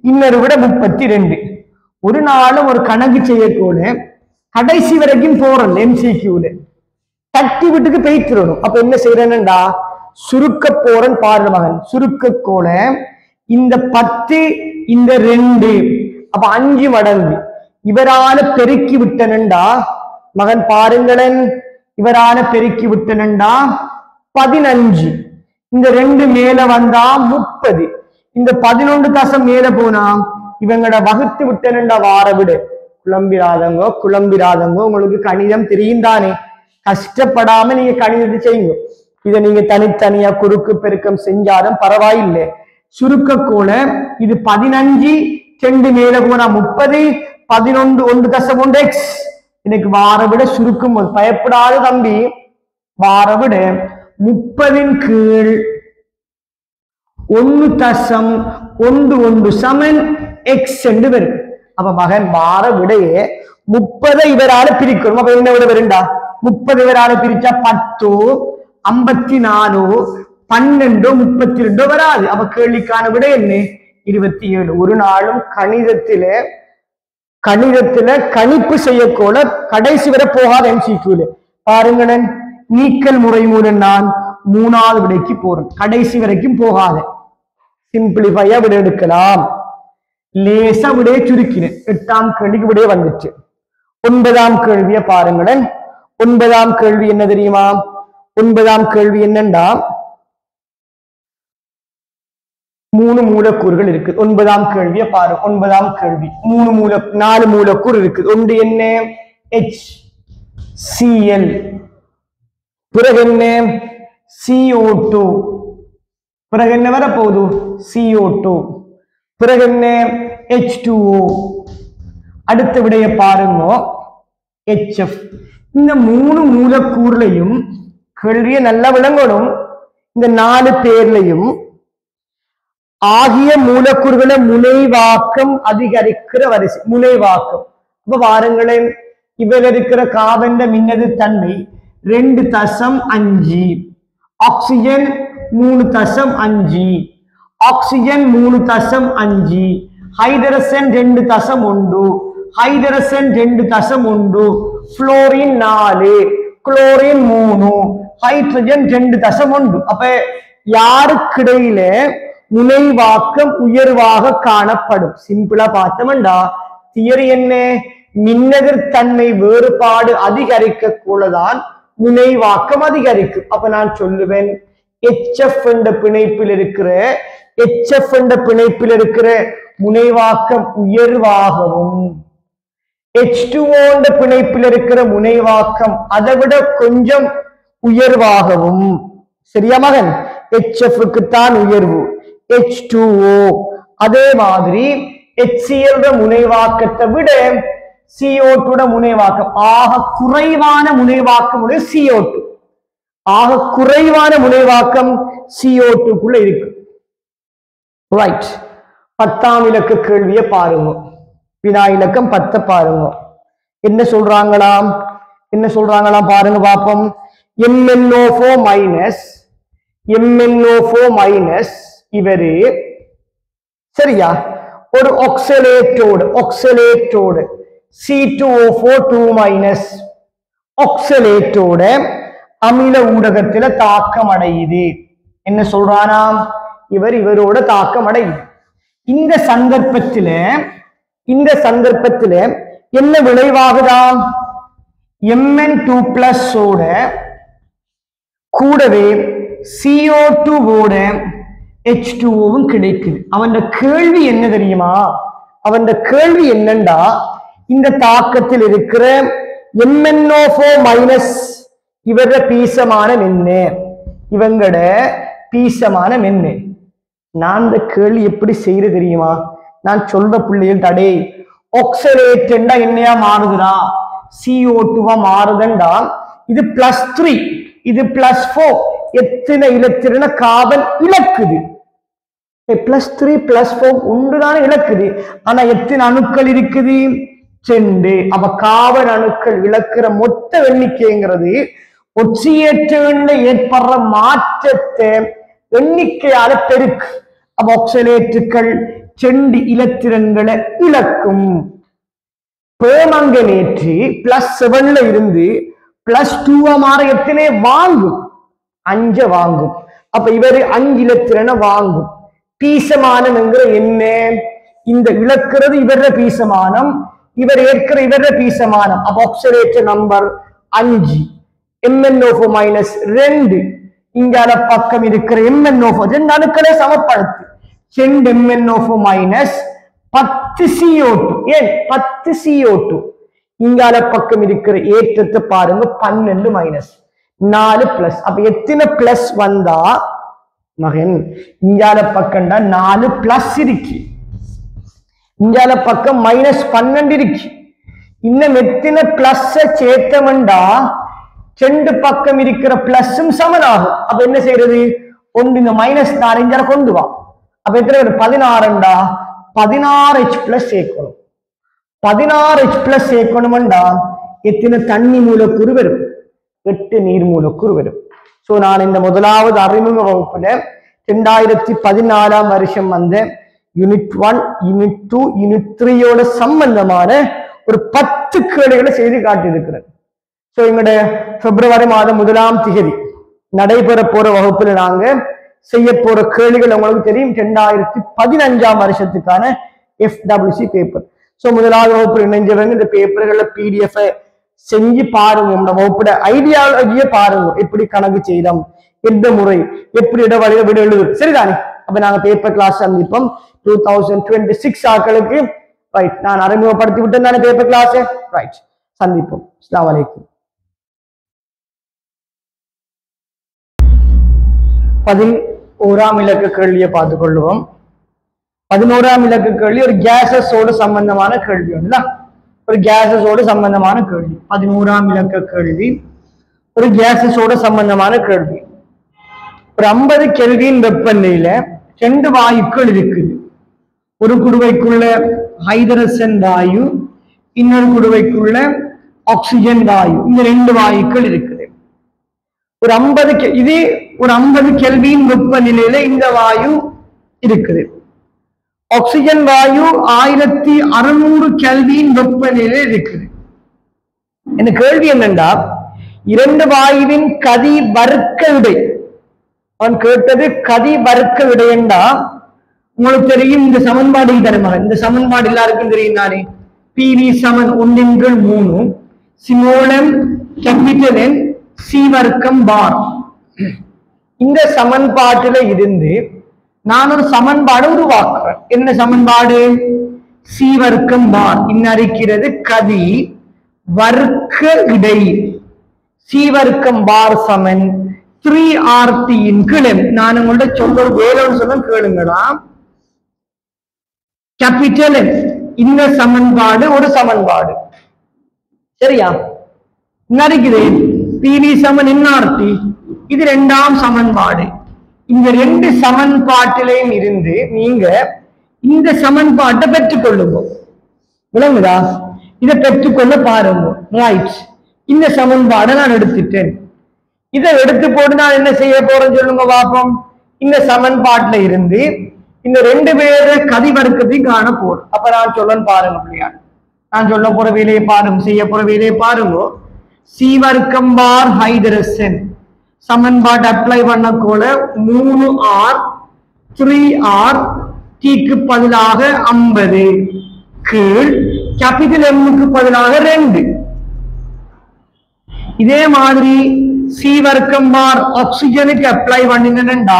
இன்னொரு விட 32. ஒரு நாளும் ஒரு கணக்கு செய்யக்கூட கடைசி வரைக்கும் போறோம். MCQல தட்டி விட்டுக்கு பெய்த்திடணும். அப்ப என்ன செய்யறேன்டா சுருக்க போறேன் பாரு மகன். சுருக்க கோல இந்த 10 இந்த 2 அப்ப 5 மடங்கு இவரால பெருக்கி விட்டனண்டா மகன் பாருங்களேன். இவரால பெருக்கி விட்டனண்டா 15. இந்த 2 மேல வந்தா 30. இந்த 11 மேல போனா இவங்கட வகுத்து விட்டனண்டா வார விடு. குழம்பிராதங்கோ உங்களுக்கு கணிதம் தெரியும் தானே. கஷ்டப்படாம நீங்க கணிதத்தை செய்யுங்க. இதை நீங்க தனித்தனியா குறுக்கு பெருக்கம் செஞ்சாலும் பரவாயில்லை. சுருக்க கோல இது 15, 2 மேல போனா 30, 11 1.1x. எனக்கு வார விட சுருக்கும் போது பயப்படாத தம்பி. வார விட 30 கீழ் 1.11 சமன் x என்று வரும். அப்ப மகன் வார விடையே 30 இவரால பிரிக்கணும். அப்ப என்ன விட வருண்டா? 30 இவரால பிரிச்சா 10, 54, 12, 32 வராது. அப்ப கேள்விக்கான விட என்ன? 27. ஒரு நாளும் கணிதத்துல கணிப்பு செய்யக்கூட கடைசி வரை போகாத MCQல பாருங்களேன். நீக்கல் முறை மூலம் நான் 3ஆவது விடைக்கு போறேன். கடைசி வரைக்கும் போகாத சிம்பிளிஃபையா விட எடுக்கலாம். லேசா விடைய சுருக்கினேன். 8ஆம் கேள்விக்கு விடைய வந்துச்சு. 9ஆம் கேள்விய பாருங்களேன். 9ஆம் கேள்வி என்ன தெரியுமா? 9ஆம் கேள்வி என்னண்டா 3 மூலக்கூறுகள் இருக்கு. 9ஆம் கேள்விய பாரு. 9ஆம் கேள்வி 4 மூலக்கூறு இருக்கு. ஒன்று என்ன? HCl. பிறகு என்ன? CO2. பிறகு என்ன வர போகுது? CO2. பிறகு என்ன? H2O. அடுத்த விடைய பாருங்க HF. இந்த 3 மூலக்கூறுலையும் கேள்விய நல்லா விளங்கணும். இந்த 4 பேர்லையும் ஆகிய மூலக்கூறுகளை முனைவாக்கம் அதிகரிக்கிற வரிசை. முனைவாக்கம். அப்ப பாருங்களேன். இவங்க இருக்கிற கார்பன் மின்னது தன்மை 2.5, oxygen 3.5, oxygen 3.5, hydrogen 2.1, hydrogen 2.1, fluorine 4, chlorine 3, hydrogen 2.1. அப்ப யாருக்கிடையில முனைவாக்கம் உயர்வாக காணப்படும்? சிம்பிளா பார்த்தோம்டா தியரி என்ன? மின்னெதிர்த்தன்மை வேறுபாடு அதிகரிக்க கூடதான் முனைவாக்கம் அதிகரிக்கும். அப்ப நான் சொல்லுவேன் HF என்ற பிணைப்பில் இருக்கிற முனைவாக்கம் உயர்வாகவும் H2O என்ற பிணைப்பில் இருக்கிற முனைவாக்கம் அதை விட கொஞ்சம் உயர்வாகவும். சரியா மகன்? HF தான் உயர்வு, H2O அதே மாதிரி HCl முனைவாக்கத்தை விட CO2 முனைவாக்கம் ஆக குறைவான முனைவாக்கம் உடைய CO2. ஆக குறைவான முனைவாக்கம் CO2 குள்ள இருக்கு. ரைட். 10ஆம் இலக்க கேள்வியை பாருங்க. வினா இலக்கம் 10 பாருங்க. என்ன சொல்றாங்களாம் பாருங்க பாப்போம். MnO4 மைனஸ் இவரு சரியா ஒரு ஆக்சலேட்டோடு C2O4 2- ஆக்சலேட்டோட அமில ஊடகத்துல தாக்கம் அடையுது. என்ன சொல்றானாம்? இவரோட தாக்கம் அடையுது. இந்த சந்தர்ப்பத்துல என்ன விளைவாகுதாம்? Mn2+ ஓட கூடவே CO2 ஓட H2O கிடைக்குது. அவன் கேள்வி என்ன தெரியுமா? கேள்வி என்னண்டா, இந்த தாக்கத்தில் இருக்கிற MnO4- இவர பீசமானம் என்ன? இவங்கட பீசமானம் என்ன? நான் இந்த கேள்வி எப்படி செய்யற தெரியுமா? நான் சொல்ற பிள்ளைகள் தடே ஆக்சலேட்டா என்னையா மாறுதுடா, CO2 மாறுதண்டா. இது +3 இது +4 எத்தனை இலத்திரன கார்பன் இழக்குது? +3 +4 ஒன்றுதானே இழக்குது. ஆனா எத்தனை அணுக்கள் இருக்குது? 2. அப்ப கார்பன் அணுக்கள் இழக்கிற மொத்த எண்ணிக்கைங்கிறது ஒக்சியேற்றன்ல ஏற்படுற மாற்றத்தை எண்ணிக்கையால பெருக்கு. அப்ப ஆக்சலேட்டுகள் 2 இலத்திரன்களை இழக்கும். பெர்மங்கனேற்று +7ல இருந்து +2 மாற எத்தனை வாங்கும்? 5 வாங்கும். அப்ப இவரு 5 இலத்திரனை வாங்கும். பீசமானம் என்கிற என்ன? இந்த இழக்கிறது இவர பீசமானம், இவர் ஏற்கிற இவர பீசமானம். அப்ப ஆக்சலேட்டர் நம்பர் 5. MnO4- 2. இங்கால பக்கம் இருக்கிற MnO4 2 அணுக்களை சமப்படுத்து. 2 MnO4- 10 CO2. ஏன் 10 CO2? இங்கால பக்கம் இருக்கிற ஏற்றத்தை பாருங்க. 12- 4+. அப்ப எத்தனை பிளஸ் வந்தா மகன்? இங்கால பக்கம்டா 4+ இருக்கு, இங்கால பக்கம் -12 இருக்கு. இன்னும் எத்தனை பிளஸ் சேர்த்தமண்டா 2 பக்கம் இருக்கிற பிளஸும் சமனாகும். அப்ப என்ன செய்யறது? ஒன்று இந்த -4 கொண்டு வா. அப்ப எத்தனை 16 16H+ சேர்க்கணும். 16H+ சேர்க்கணும்டா எத்தனை தண்ணி மூலக்கூறு வரும்? 8 நீர் மூலக்கூறு வரும். சோ நான் இந்த முதலாவது அறிமுக வகுப்புல 2014ஆம் வருஷம் வந்த யூனிட் 1 யூனிட் 2 யூனிட் 3யோட சம்பந்தமான ஒரு 10 கேள்விகளை செய்து காட்டியிருக்கிறேன். சோ எங்களுடைய பிப்ரவரி மாதம் 1ஆம் தேதி நடைபெற போற வகுப்புல நாங்க செய்ய போற கேள்விகள் உங்களுக்கு தெரியும். 2015ஆம் வருஷத்துக்கான FWC பேப்பர். சோ முதலாவது வகுப்பு இணைஞ்சவங்க இந்த பேப்பர்களை PDF செஞ்சு பாருங்க. நம்ம வகுப்போட ஐடியாலஜியை பாருங்க. எப்படி கணக்கு செய்தோம், எந்த முறை, எப்படி இடவழிய விட எழுது, சரிதானே? அப்ப நாங்க பேப்பர் கிளாஸ் சந்திப்போம் 2026 ஆட்களுக்கு. ரைட், நான் அறிமுகப்படுத்தி விட்டேன் தானே பேப்பர் கிளாஸ். ரைட், சந்திப்போம். அஸ்ஸலாமு அலைக்கும். 11ஆம் இலக்க கேள்வியை பார்த்துக் கொள்வோம். 11ஆம் இலக்க கேள்வி ஒரு கேசஸோடு சம்பந்தமான கேள்வி. ஒரு கேசஸோடு சம்பந்தமான கேள்வி. 11ஆம் இலக்க கேள்வி ஒரு கேசஸோடு சம்பந்தமான கேள்வி. ஒரு 50 கெல்வின் வெப்பநிலையில 2 வாயுக்கள் இருக்குது. ஒரு குடுவைக்குள்ள ஹைட்ரஜன் வாயு, இன்னொரு குடுவைக்குள்ள ஆக்சிஜன் வாயு. இந்த 2 வாயுக்கள் இருக்குது. ஒரு 50 கெல்வின் வெப்பநிலையில இந்த வாயு இருக்குது. ஆக்சிஜன் வாயு 1600 கெல்வின் வெப்பநிலையில இருக்குது. இந்த கேள்வி என்னண்டா, 2 வாயுவின் கதி வர்க்க விடை. அவன் கேட்டது கதி வர்க்க விடையண்டா. உங்களுக்கு தெரியும் இந்த சமன்பாடு தருமாக. இந்த சமன்பாடு எல்லாருக்கும் தெரியும் தானே? PV = 1/3 சிமோலம் கேபிட்டல் N C வர்க்கம் பார். இந்த சமன்பாட்டில இருந்து நான் ஒரு சமன்பாடு உருவாக்குறேன். என்ன சமன்பாடு? C வர்க்கம் பார் இன்னறிக்கிறது கதி வர்க்க இடை. C வர்க்கம் பார் சமன் 3RT இன் கீழ். நான் உங்கள்ட்ட சொல்ற வேலைன்னு சொல்ல கேளுங்களா. கேபிட்டல் N இந்த சமன்பாடு ஒரு சமன்பாடு, சரியா? நடிக்கிறேன் PV = nRT. இது 2ஆம் சமன்பாடு. இந்த 2 சமன்பாட்டிலையும் இருந்து நீங்க இந்த சமன்பாட்டை பெற்றுக்கொள்ளுங்க. விளங்குதா? இதை பெற்றுக்கொள்ள பாருங்க. ரைட், இந்த சமன்பாடை நான் எடுத்துட்டேன். இதை எடுத்து போட்டு நான் என்ன செய்ய போறேன்னு சொல்லுங்க பாப்போம். இந்த சமன்பாட்டுல இருந்து இந்த ரெண்டு பேரு கதி வர்க்கத்தையும் காண போறோம். அப்ப நான் சொல்லன்னு பாருங்க அப்படியா, நான் சொல்ல போற வேலையை பாருங்க, செய்ய போற வேலையை பாருங்க. சி வர்க்கம் பார் ஹைட்ரஜன் சமன்பாடு அப்ளை பண்ண போல 3R 3R Tக்கு பதிலாக 50 கீழ் கேபிட்டல் எம்முக்கு பதிலாக 2. இதே மாதிரி சி வர்க்கம் பார் ஆக்சிஜனுக்கு அப்ளை பண்ணினா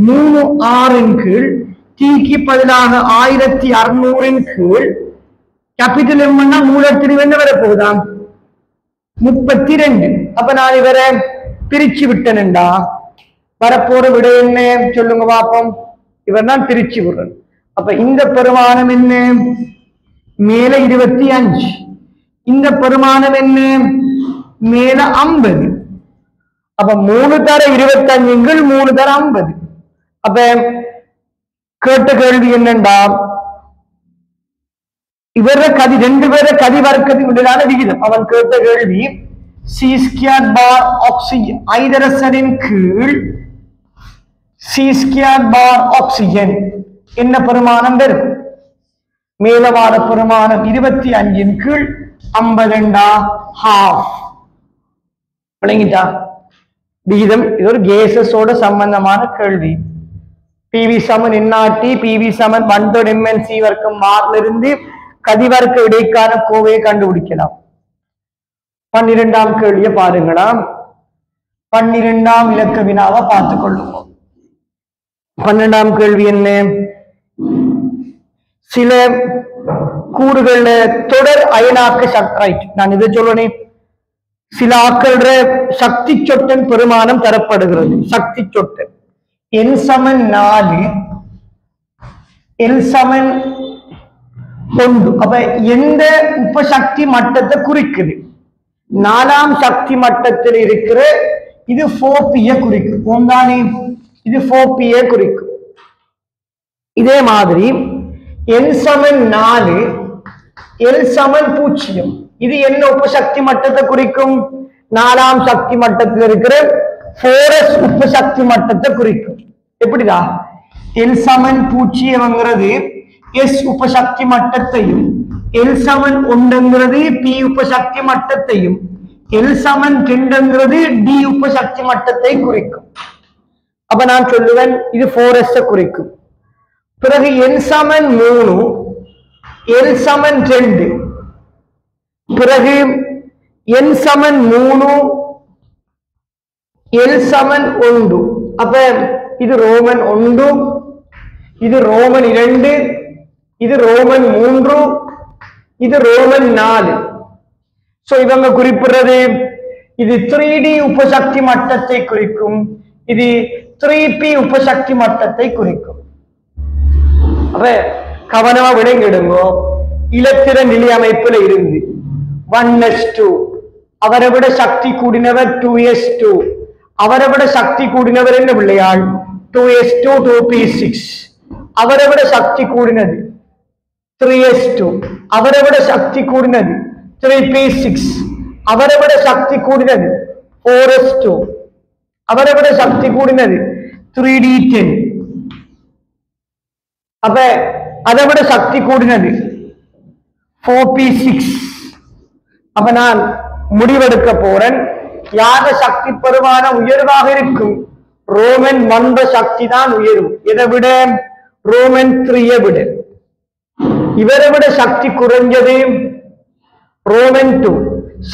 3R கீழ் Tக்கு பதிலாக 1600 கீழ் கேபிட்டல் எம் மூலத்திற்கு என்ன வரப்போகுதா 32. அப்ப நான் இவரை பிரிச்சு விட்டேன்டா. வரப்போற விட என்ன சொல்லுங்க பாப்போம். இவர் தான் பிரிச்சு விடுறேன். அப்ப இந்த பெருமானம் என்ன, மேல 25, இந்த பெருமானம் என்ன, மேல 50. அப்ப 3 தர 25 3 தர 50. அப்ப கேட்ட கேள்வி என்னண்டா, இவர கதி ரெண்டு பேர கதி வர்க்கத்தின் உண்டான விகிதம். அவன் கேட்ட கேள்வி சி ஸ்கொயர் பார் ஆக்சிஜன் ஹைட்ரஜனின் கீழ் சி ஸ்கொயர் பார் ஆக்சிஜன் என்ன பெருமானம் வரும். மேலவார பெருமானம் 25 கீழ் 52 half. விளங்கிட்டா? விகிதம் இது ஒரு கேசஸோட சம்பந்தமான கேள்வி. பிவி சமன் என்ஆர்டி பிவி சமன் 1/3 MnC வர்க்கம் மார்ல இருந்து கதிவர்க்க இடைக்கான கோவையை கண்டுபிடிக்கலாம். 12ஆம் கேள்வியை பாருங்களா. 12ஆம் இலக்க வினாவை பார்த்துக் கொள்ளுவோம். 12ஆம் கேள்வி என்ன, சில கூறுகள்ல தொடர் அயனாக்க சக்தி. ரைட், நான் இதை சொல்லணும். சில ஆக்கள சக்தி சொட்டன் பெருமானம் தரப்படுகிறது. சக்தி சொட்டன் N சமன் 4 L சமன் 1. அப்ப எந்த உபசக்தி மட்டத்தை குறிக்குது? 4ஆம் சக்தி மட்டத்தில் இருக்கிற இது 4p குறிக்கும். ஒன்றானே இது 4p குறிக்கும். இதே மாதிரி N சமன் 4 L சமன் 0. இது என்ன உபசக்தி மட்டத்தை குறிக்கும்? 4ஆம் சக்தி மட்டத்தில் இருக்கிற 4s உபசக்தி மட்டத்தை குறிக்கும். எப்படிடா? L சமன் 0 S உபசக்தி மட்டத்தையும் L சமன் 1 P உபசக்தி மட்டத்தையும் L சமன் 2 D உபசக்தி மட்டத்தை குறிக்கும். அப்ப நான் சொல்லுவேன் இது 4s குறிக்கும். பிறகு N சமன் 3 L சமன் 2, பிறகு N சமன் 3 L சமன் 1. அப்ப இது ரோமன் 1, இது ரோமன் 2, இது ரோமன் 3, இது ரோமன் 4. சோ இவங்க குறிப்பிடுறது இது 3D உபசக்தி மட்டத்தை குறிக்கும், இது 3P உபசக்தி மட்டத்தை குறிக்கும். அப்ப கவனமா விளங்கிடுங்க. இலத்திர நிலை அமைப்புல இருந்து 1s2, அவரை விட சக்தி கூடினவர் 2s2, அவரை விட சக்தி கூடினவர் என்ன பிள்ளையாள் 2s2 2p6, அவரை விட சக்தி கூடினது 3s2, அவரை விட சக்தி கூடினது 3p6, அவரை விட சக்தி கூடினது 4s2, அவரை விட சக்தி கூடினது 3d10. அப்ப அதை விட சக்தி கூடினது 4p6. அப்ப நான் முடிவெடுக்க போறேன், யார சக்தி பெருமான உயர்வாக இருக்கும்? ரோமன் 1 சக்தி தான் உயரும். இதை விட ரோமன் 3 விட. இவரை விட சக்தி குறைஞ்சது ரோமன் 2,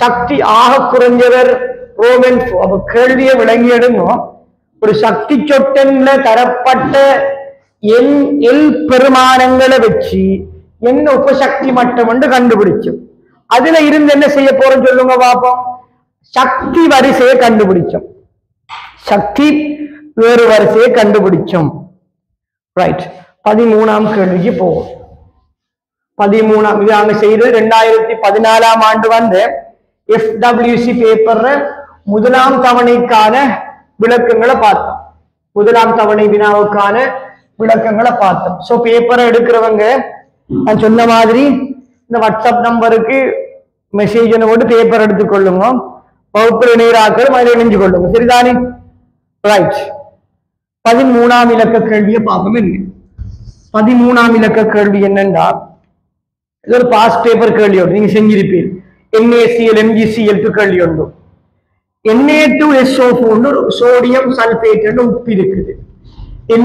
சக்தி ஆக குறைஞ்சவர் ரோமன் 4. அப்ப கேள்வியை விளங்கி எடுங்க. ஒரு சக்தி சொட்டன்ல தரப்பட்ட எல் பெருமானங்களை வச்சு என்ன உபசக்தி மட்டம் என்று கண்டுபிடிச்சோம். அதுல இருந்து என்ன செய்ய போறோம் சொல்லுங்க பாப்போம். சக்தி வரிசையை கண்டுபிடிச்சோம், சக்தி வேறு வரிசையை கண்டுபிடிச்சோம். ரைட், 13ஆம் கேள்விக்கு போவோம். 13ஆம் இது நாங்க செய்தது 2014ஆம் ஆண்டு வந்த FWC பேப்பர்ல முதலாம் தவணைக்கான விளக்கங்களை பார்த்தோம். முதலாம் தவணை வினாவுக்கான விளக்கங்களை பார்த்தோம். ஸோ பேப்பரை எடுக்கிறவங்க நான் சொன்ன மாதிரி இந்த வாட்ஸ்அப் நம்பருக்கு மெசேஜ் போட்டு பேப்பர் எடுத்துக்கொள்ளுங்க. வகுப்புல நேராக்களும் அதில் இணைஞ்சு கொள்ளுங்க. சரிதானே? ரைட். 13ஆம் இலக்க கேள்வியை பார்ப்போம். என்ன 13ஆம் இலக்க கேள்வி என்னன்னா, இது ஒரு பாஸ் பேப்பர் கேள்வி ஒன்று நீங்க செஞ்சிருப்பீங்க. NaCl MgCl கேள்வி ஒன்று. Na2SO4 சோடியம் சல்பேட் உப்பு இருக்குது.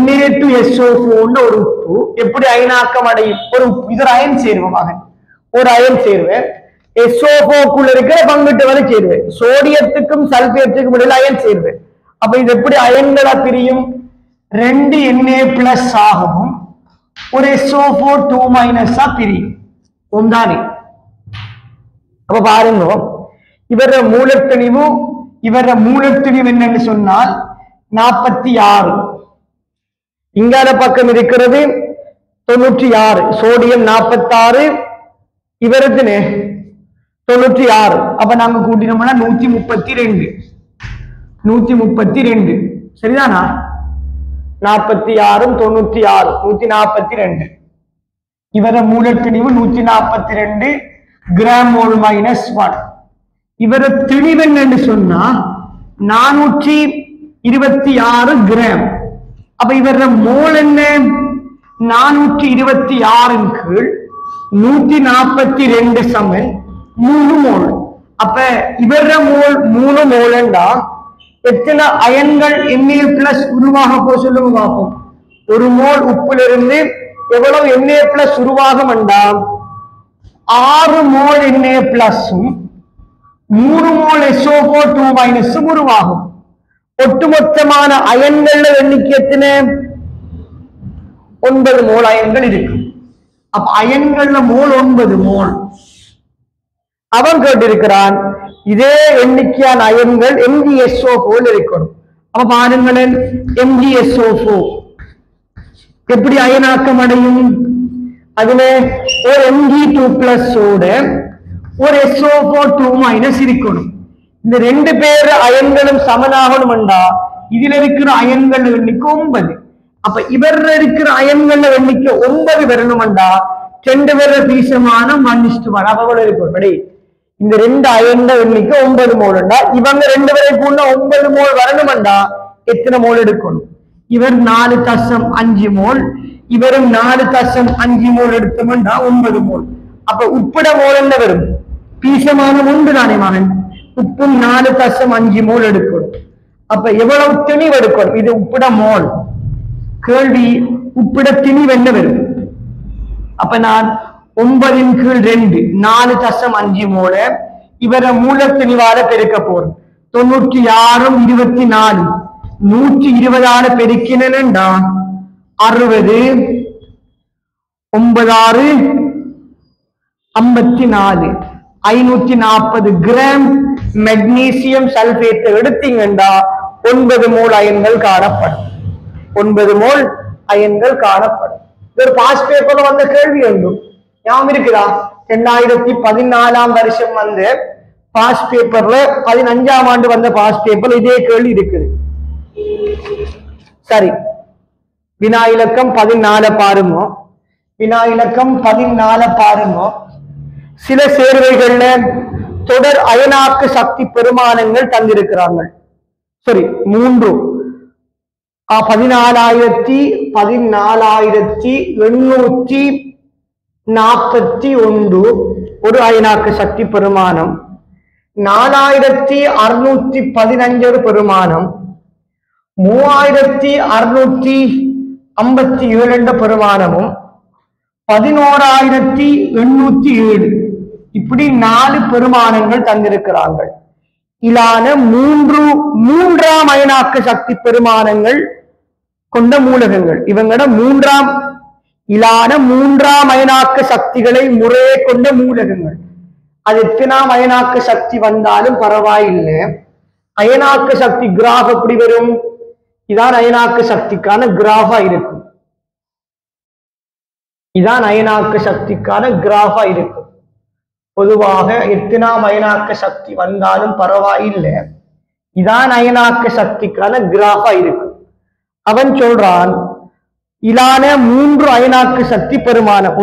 Na2SO4 ஒரு உப்பு எப்படி அயனாக்கம் அடையும்? ஒரு உப்பு, இது ஒரு அயன் சேர்வமாக, ஒரு அயன் சேர்வேன். SO4 இருக்கிற பங்கிட்டு வரை சேர்வேன். சோடியத்துக்கும் சல்பேட்டுக்கும் இடையில அயன் சேர்வேன். அப்ப இது எப்படி அயன்களா பிரியும்? 2 Na+ ஆகவும் ஒரு SO4 2- பிரியும். ஒன்றானே. அப்ப பாருங்க, இவர மூலத்திணிவு என்னன்னு சொன்னால் 46. இங்கால பக்கம் இருக்கிறது 96. சோடியம் 46, இவருக்கு 96. அப்ப நாங்க கூட்டினோம்னா 132. சரிதானா? 46 96 142. இவர மூலத்திணிவு 142 கிராம் மோல் -1. இவர திணிவன் என்று சொன்னா 426 கிராம். அப்ப இவர மோல் என்ன? 426 கீழ் 142 சமன் 3 மோல். அப்ப இவர மோல் 3 மோல்ண்டா எத்தனை அயன்கள் Na+ உருவாக போ சொல்லுங்க பார்ப்போம். ஒரு மோல் உப்பிலிருந்து எவ்வளவு Na+ உருவாகும் என்றால் 6 மோல் Na+, 3 மோல் SO4 2- உருவாகும். ஒட்டுமொத்தமான அயன்கள் எண்ணிக்கை எத்தனை? 9 மோல் அயன்கள் இருக்கு. அப்ப அயன்கள்ல மோல் 9 மோல். அவன் கேட்டிருக்கிறான் இதே எண்ணிக்கையான அயன்கள் MgSO4 இருக்கணும். அப்ப பாருங்களேன், MgSO4 எப்படி அயனாக்கம் அடையும்? அதுல ஒரு Mg2+ ஓட ஒரு SO4 2- இருக்கணும். இந்த 2 பேர் அயன்களும் சமனாகணும் என்றா இதுல இருக்கிற அயன்கள் எண்ணிக்கை 9. அப்ப இவர்ல இருக்கிற அயன்கள் எண்ணிக்கை 9 வரணும் என்றா 2 பேர் பீசமான 1:1 அவங்கள இருக்கும். இந்த 2 அயன்கள் எண்ணிக்கை 9 மோல் என்றா இவங்க 2 பேரை கூட 9 மோல் வரணும் என்றா எத்தனை மோல் எடுக்கணும்? இவர் 4.5 மோல், இவரும் 4.5 மோல் எடுத்தோம்னா 9 மோல். அப்ப உப்பிட மோல் என்ன வரும்? பீசமான 1 தானே மகன். உப்பும் 4.5 மோல் எடுக்கணும். அப்ப எவ்வளவு திணிவு எடுக்கணும்? இது உப்பிட மோல். கேள்வி உப்பிட திணிவு என்ன வரும்? அப்ப நான் 9/2 4.5 மோல இவர மூல திணிவால பெருக்க போறேன். 96 24 120 பெருக்கினேன் 60 9 54 540 கிராம் மெக்னீசியம் சல்பேட் எடுத்தீங்கன்னா 9 மோல் அயன்கள் காணப்படும். 9 மோல் அயன்கள் காணப்படும். ஒரு பாஸ் பேப்பர்ல வந்த கேள்வி உண்டு, ஞாபகம் இருக்குதா? 2014ஆம் வருஷம் வந்து பாஸ் பேப்பர்ல 15ஆம் ஆண்டு வந்த பாஸ் பேப்பர்ல இதே கேள்வி இருக்குது. சரி, வினா இலக்கம் 14 பாருங்க. வினா இலக்கம் 14 பாருங்க. சில சேர்வைகள்ல தொடர் அயனாக்கு சக்தி பெருமானங்கள் தந்திருக்கிறாங்க. சரி, 14,841 ஒரு அயனாக்கு சக்தி பெருமானம், 4,615 ஒரு பெருமானம், 3,657 பெருமானமும் 11,807 இப்படி 4 பெருமானங்கள் தந்திருக்கிறார்கள். இலான மூன்றாம் அயனாக்கு சக்தி பெருமானங்கள் கொண்ட மூலகங்கள். இவங்களோட இலான மூன்றாம் அயனாக்கு சக்திகளை முறையே கொண்ட மூலகங்கள். அது எத்தனாம் அயனாக்கு சக்தி வந்தாலும் பரவாயில்லை. அயனாக்கு சக்தி கிராஃப் எப்படி வரும்? இதான் அயனாக்கு சக்திக்கான கிராஃபா இருக்கும். இதான் அயனாக்கு சக்திக்கான கிராஃபா இருக்கும். பொதுவாக எத்தனாம் அயனாக்க சக்தி வந்தாலும் பரவாயில்லை, இதான் அயனாக்க சக்திக்கான கிராஃபா இருக்கு. அவன் சொல்றான் இலான 3 அயனாக்கு சக்தி பெருமானம்.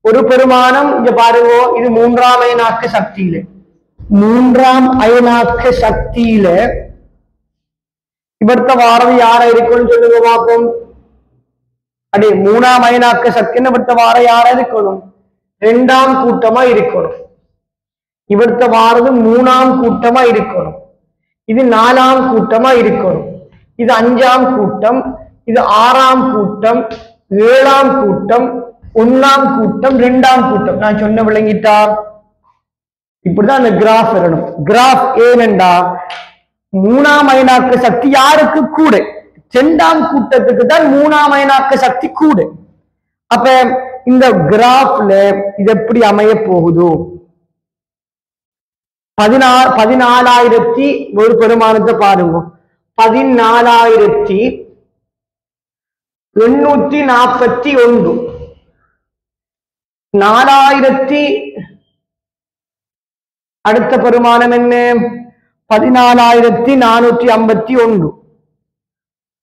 ஒரு பெருமானம் இங்க பாருங்க, இது 3ஆம் அயனாக்கு சக்தியில, 3ஆம் அயனாக்கு சக்தியில இவர்த்த வாரது யாரா இருக்கணும் சொல்லுங்க பார்ப்போம். அடே 3ஆம் அயனாக்கு சக்தின்னு இவர்த்த வார யாரா இருக்கணும்? 2ஆம் கூட்டமா இருக்கணும். இவர்த்த வாரது 3ஆம் கூட்டமா இருக்கணும். இது 4ஆம் கூட்டமா இருக்கணும். இது 5ஆம் கூட்டம், இது 6ஆம் கூட்டம், 7ஆம் கூட்டம், 1ஆம் கூட்டம், 2ஆம் கூட்டம். நான் சொன்ன விளங்கிட்டா? இப்படிதான் அந்த கிராஃப் வரணும். கிராஃப் ஏனென்றா 3ஆம் அயனாக்கு சக்தி யாருக்கு கூட? 2ஆம் கூட்டத்துக்கு தான் 3ஆம் அயனாக்கு சக்தி கூட. அப்ப இந்த கிராஃப்ல இது எப்படி அமைய போகுது? 14,000 ஒரு பெருமானத்தை பாருங்க. 14,841. 4,000 அடுத்த பெருமானம் என்ன? 14,451.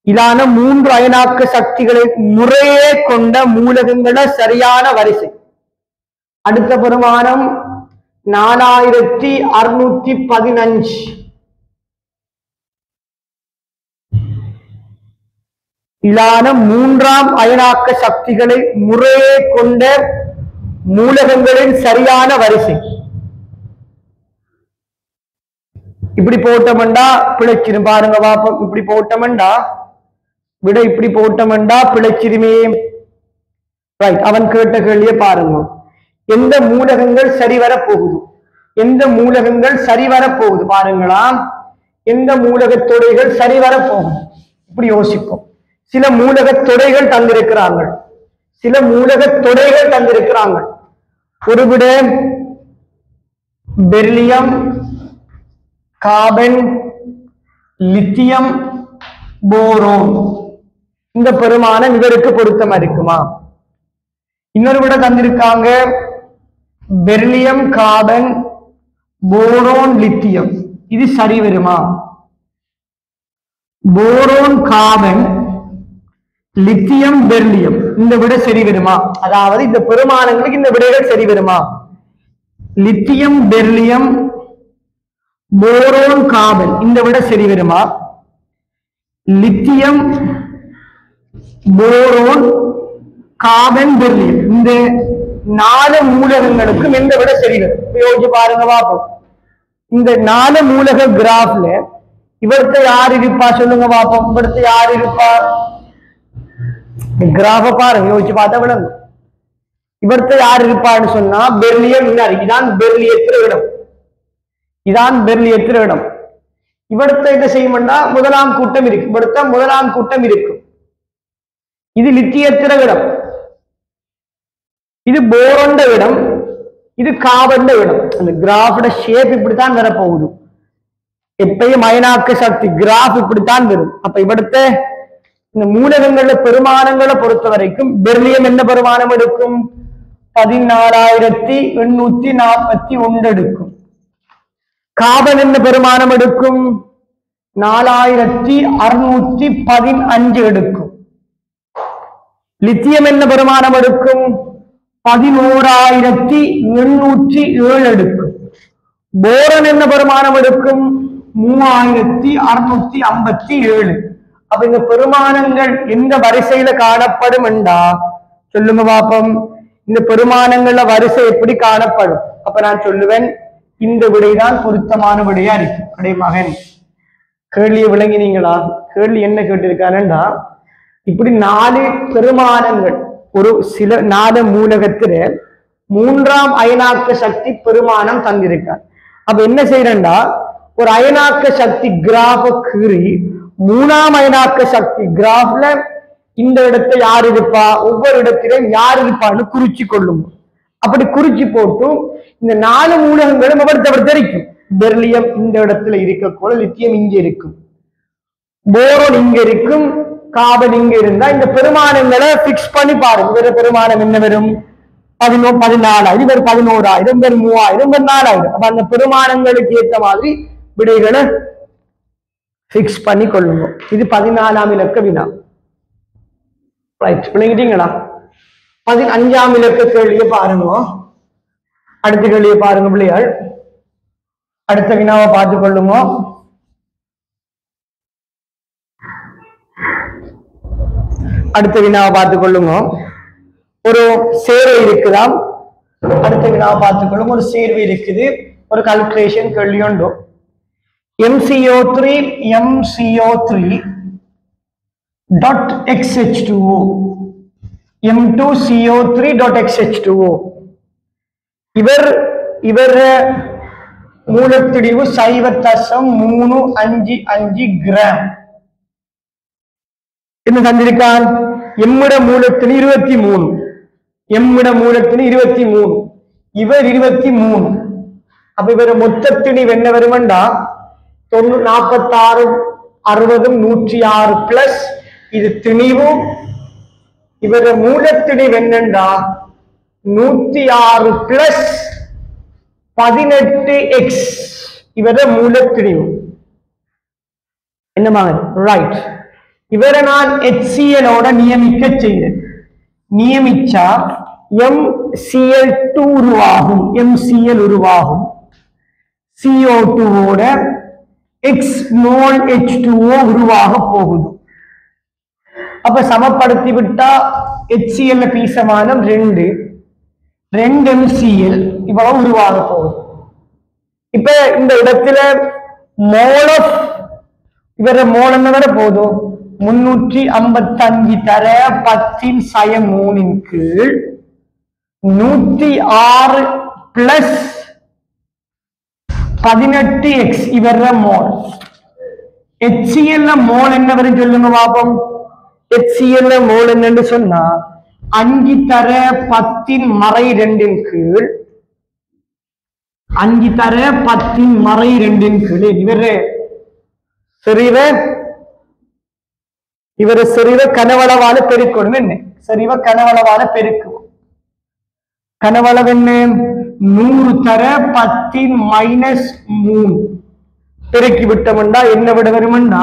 இதான 3 அயனாக்க சக்திகளை முறையே கொண்ட மூலகங்கள சரியான வரிசை. அடுத்த பெருமானம் 4,615. இதான 3ஆம் அயனாக்க சக்திகளை முறையே கொண்ட மூலகங்களின் சரியான வரிசை. இப்படி போட்டோம்டா பிழைச்சிரும். பாருங்க பாப்போம். இப்படி போட்டோம்டா விட இப்படி போட்டோம்டா பிழைச்சிருமே. ரைட். அவன் கேட்ட கேள்வியை பாருங்க. எந்த மூலகங்கள் சரிவர போகுது? எந்த மூலகங்கள் சரிவர போகுது பாருங்களா. எந்த மூலகத் தொடைகள் சரிவர போகுது? இப்படி யோசிப்போம். சில மூலகத் தொடைகள் தந்திருக்கிறாங்க. சில மூலகத் தொடைகள் தந்திருக்கிறாங்க. ஒரு விட பெரிலியம், கார்பன், லித்தியம், போரோன். இந்த பெருமானம் இவருக்கு பொருத்தமா இருக்குமா? இன்னொரு விட தந்திருக்காங்க பெரிலியம், கார்பன், போரோன், லித்தியம். இது சரி வருமா? போரோன், கார்பன், லித்தியம், பெரிலியம் இந்த விட சரி வருமா? அதாவது இந்த பெருமானங்களுக்கு இந்த விடைகள் சரி வருமா? லித்தியம், பெரிலியம், போரோன், கார்பன் இந்த விட சரி வருமா? லித்தியம், போரோன், கார்பன், பெரிலியம் இந்த 4 மூலகங்களுக்கும் எந்த விட சரி வரும்? யோசிச்சு பாருங்க பாப்போம். இந்த 4 மூலக கிராஃப்ல இவர்த்த யார் இருப்பா சொல்லுங்க பாப்போம். இவர்த்த யார் இருப்பா? கிராஃப பாருங்க, யோசிச்சு பார்த்தா விளங்கும். இவர்த்த யார் இருப்பான்னு சொன்னா பெரிலியம். இதான் பெரிலியத்திர இடம். இதான் பெரிலியத்திர இடம். இவர்த்த என்ன செய்யும்னா முதலாம் கூட்டம் இருக்கு. இவர்த்த முதலாம் கூட்டம் இருக்கும். இது லித்தியத்திர இடம். இது போரோண்ட இடம். இது கார்பன் இடம். அந்த கிராஃபோட ஷேப் இப்படித்தான் வரப்போகுது. எப்பயும் அயனாக்க சக்தி கிராஃப் இப்படித்தான் வரும். அப்ப இவடுத்த இந்த மூலகங்கள பெருமானங்களை பொறுத்த வரைக்கும் பெரிலியம் என்ன பெருமானம் எடுக்கும்? 14,841 எடுக்கும். கார்பன் என்ன பெருமானம் எடுக்கும்? 4,615 எடுக்கும். லித்தியம் என்ன பெருமானம் எடுக்கும்? 11,807 எடுக்கும். போரன் என்ன பெருமானம் எடுக்கும்? 3,657. அப்ப இந்த பெருமானங்கள் எந்த வரிசையில காணப்படும் என்றா சொல்லுங்க பாப்போம். இந்த பெருமானங்கள வரிசை எப்படி காணப்படும்? அப்ப நான் சொல்லுவேன் இந்த விடைதான் பொருத்தமான விடையா இருக்கு. அடே மகன், கேள்வியை விளங்கினீங்களா? கேள்வி என்ன கேட்டிருக்காருன்னா, இப்படி 4 பெருமானங்கள் ஒரு சில 4 மூலகத்தில 3ஆம் அயனாக்க சக்தி பெருமானம் தந்திருக்கார். அப்ப என்ன செய்யறா, ஒரு அயனாக்க சக்தி கிராஃப கீறி 3ஆம் அயனாக்க சக்தி கிராஃப்ல இந்த இடத்தை யார் இருப்பா, ஒவ்வொரு இடத்திலும் யார் இருப்பான்னு குறிச்சு கொள்ளும். அப்படி குறிச்சு போட்டு இந்த 4 மூலகங்களும் ஒவ்வொருத்தவர் தெரிக்கும். பெரிலியம் இந்த இடத்துல இருக்கக்கூட, லித்தியம் இங்க இருக்கும், போரோன் இங்க இருக்கும், கார்பன் இங்க இருந்தா இந்த பெருமானங்களை பிக்ஸ் பண்ணி பாருங்க. வேற பெருமானம் என்ன வரும்? 14,000, இவர் 11,000, இவர் 3,000, இவர் 4,000. அப்ப அந்த பெருமானங்களுக்கு ஏற்ற மாதிரி விடைகளை பிக்ஸ் பண்ணி கொள்ளுங்க. இது 14ஆம் இலக்க வினா. ரைட், விளங்கிட்டீங்களா? 15ஆம் இலக்க கேள்வியை பாருங்க. அடுத்த கேள்வியை பாருங்க பிள்ளைகள். அடுத்த வினாவை பார்த்துக் கொள்ளுங்க. அடுத்த வினாவை பார்த்துக் கொள்ளுங்க. ஒரு சேர்வை இருக்குதாம். அடுத்த வினாவை பார்த்துக் கொள்ளுங்க. ஒரு சேர்வை இருக்குது, ஒரு கால்குலேஷன் கேள்வி உண்டு. MCO3 dot XH2O M2CO3 dot XH2O இவர் மூலத்திடிவு 0.355 கிராம் என்ன தந்திருக்கான். எம்மிட மூலத்தினி 23, எம்மிட மூலத்தினி 23, இவர் 23. அப்ப இவர் மொத்தத்தினி என்ன வருமண்டா 46, 60, 106 பிளஸ் இது திணிவும் இவர மூலத்திணிவு என்னண்டா 106 பிளஸ் 18x இவர மூலத்திணிவு என்னமா ரைட். இவரை நான் HCl ஓட நியமிக்க செய்கிறேன். நியமிச்சா MCl2 உருவாகும். MCl உருவாகும். CO2 ஓட X mol H2O உருவாக போகுது. அப்ப சமப்படுத்தி விட்டா HCl பீசமானம் 2 MCl இவ்வளவு உருவாக போகுது. இப்ப இந்த இடத்துல மோல் ஆஃப் இவர மோல் என்ன வர போதும் 355 தர 10⁻³ கீழ் 106 பிளஸ் 18x இவர மோல். HCl மோல் என்ன வரும் சொல்லுங்க பாப்போம். HCl மோல் என்னன்னு சொன்னா 5 தர 10⁻² கீழ் 5 தர 10⁻² கீழ் இவர செறிவ கனவளவால பெருக்கணும். என்ன செறிவ கனவளவால பெருக்கும். கனவளவு என்ன 100 தர 10⁻³ பெருக்கி விட்டோம்னா என்ன விட வரும்னா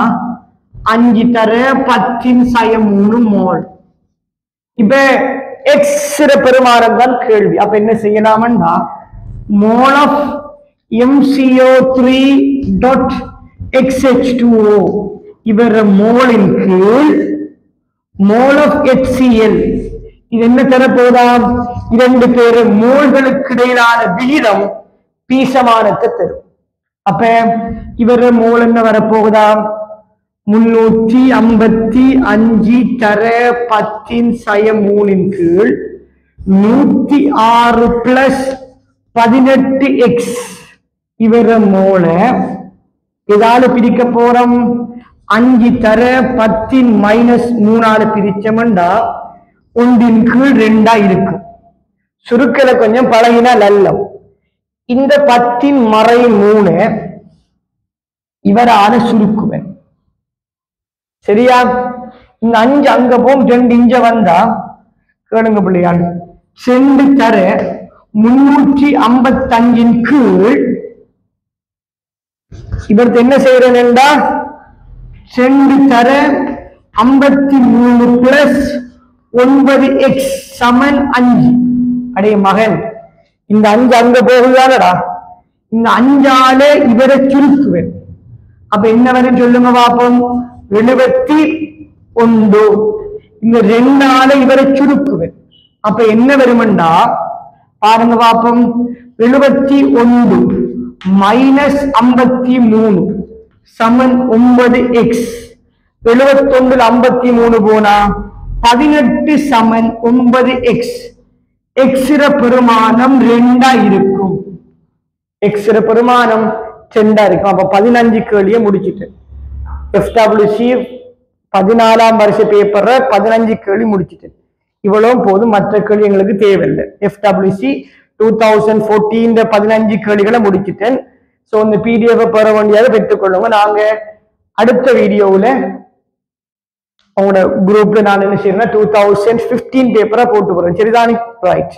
5 தர 10⁻³ மோல். இப்ப எக்ஸ் பெருமானம் தான் கேள்வி. அப்ப என்ன செய்யலாம்னா mole of MCO3 dot XH2O இவர மோலின் கீழ் மோல் ஆஃப் HCl இது என்ன தரப்போதாம். 2 பேரு மோல்களுக்கு இடையிலான விகிதம் பீசமானத்தை தரும். அப்ப இவர மோல் என்ன வரப்போகுதாம் 355 தர 10⁻³ கீழ் 106 பிளஸ் 18x இவர மோல ஏதால பிரிக்க போறோம். 5 தர 10⁻³ பிரிச்சோம்னா 1 கீழ் 2 இருக்கும். சுருக்கல கொஞ்சம் பழகினா நல்லம். இந்த 10⁻³ இவரால சுருக்குவேன். சரியா? இந்த 5 அங்க போம் 2 இங்க வந்தா கேளுங்க பிள்ளையாள் 2 தர 355 கீழ் இவருக்கு என்ன செய்யறேன்டா 2 தர 53 பிளஸ் 9x சமன் 5. அடைய மகன் இந்த 5 அங்க போகுதானடா. இந்த 5ஆல இவரை சுருக்குவேன். அப்ப என்ன வரும் சொல்லுங்க பாப்போம். 71. இந்த 2ஆல இவரை சுருக்குவேன். அப்ப என்ன வரும்டா பாருங்க பாப்போம். 71 மைனஸ் 53 சமன் 9x. 71 53 போனா 18 சமன் 9x. x பெருமானம் 2 இருக்கும். x பெருமானம் 2 இருக்கும். அப்ப 15 கேள்வியை முடிச்சிட்டேன். FWC 14ஆம் வருஷ பேப்பர் 15 கேள்வி முடிச்சிட்டேன். இவ்வளவு போதும். மற்ற கேள்வி எங்களுக்கு தேவையில்லை. FWC 2014 15 கேள்விகளை முடிச்சிட்டேன். சோ இந்த PDF பெற வேண்டியதை பெற்றுக்கொள்ளுங்க. நாங்க அடுத்த வீடியோவில் உங்களோட குரூப்ல நான் என்ன செய்யறேன்னா 2015 பேப்பரா போட்டு போறேன். சரிதானே? ரைட்.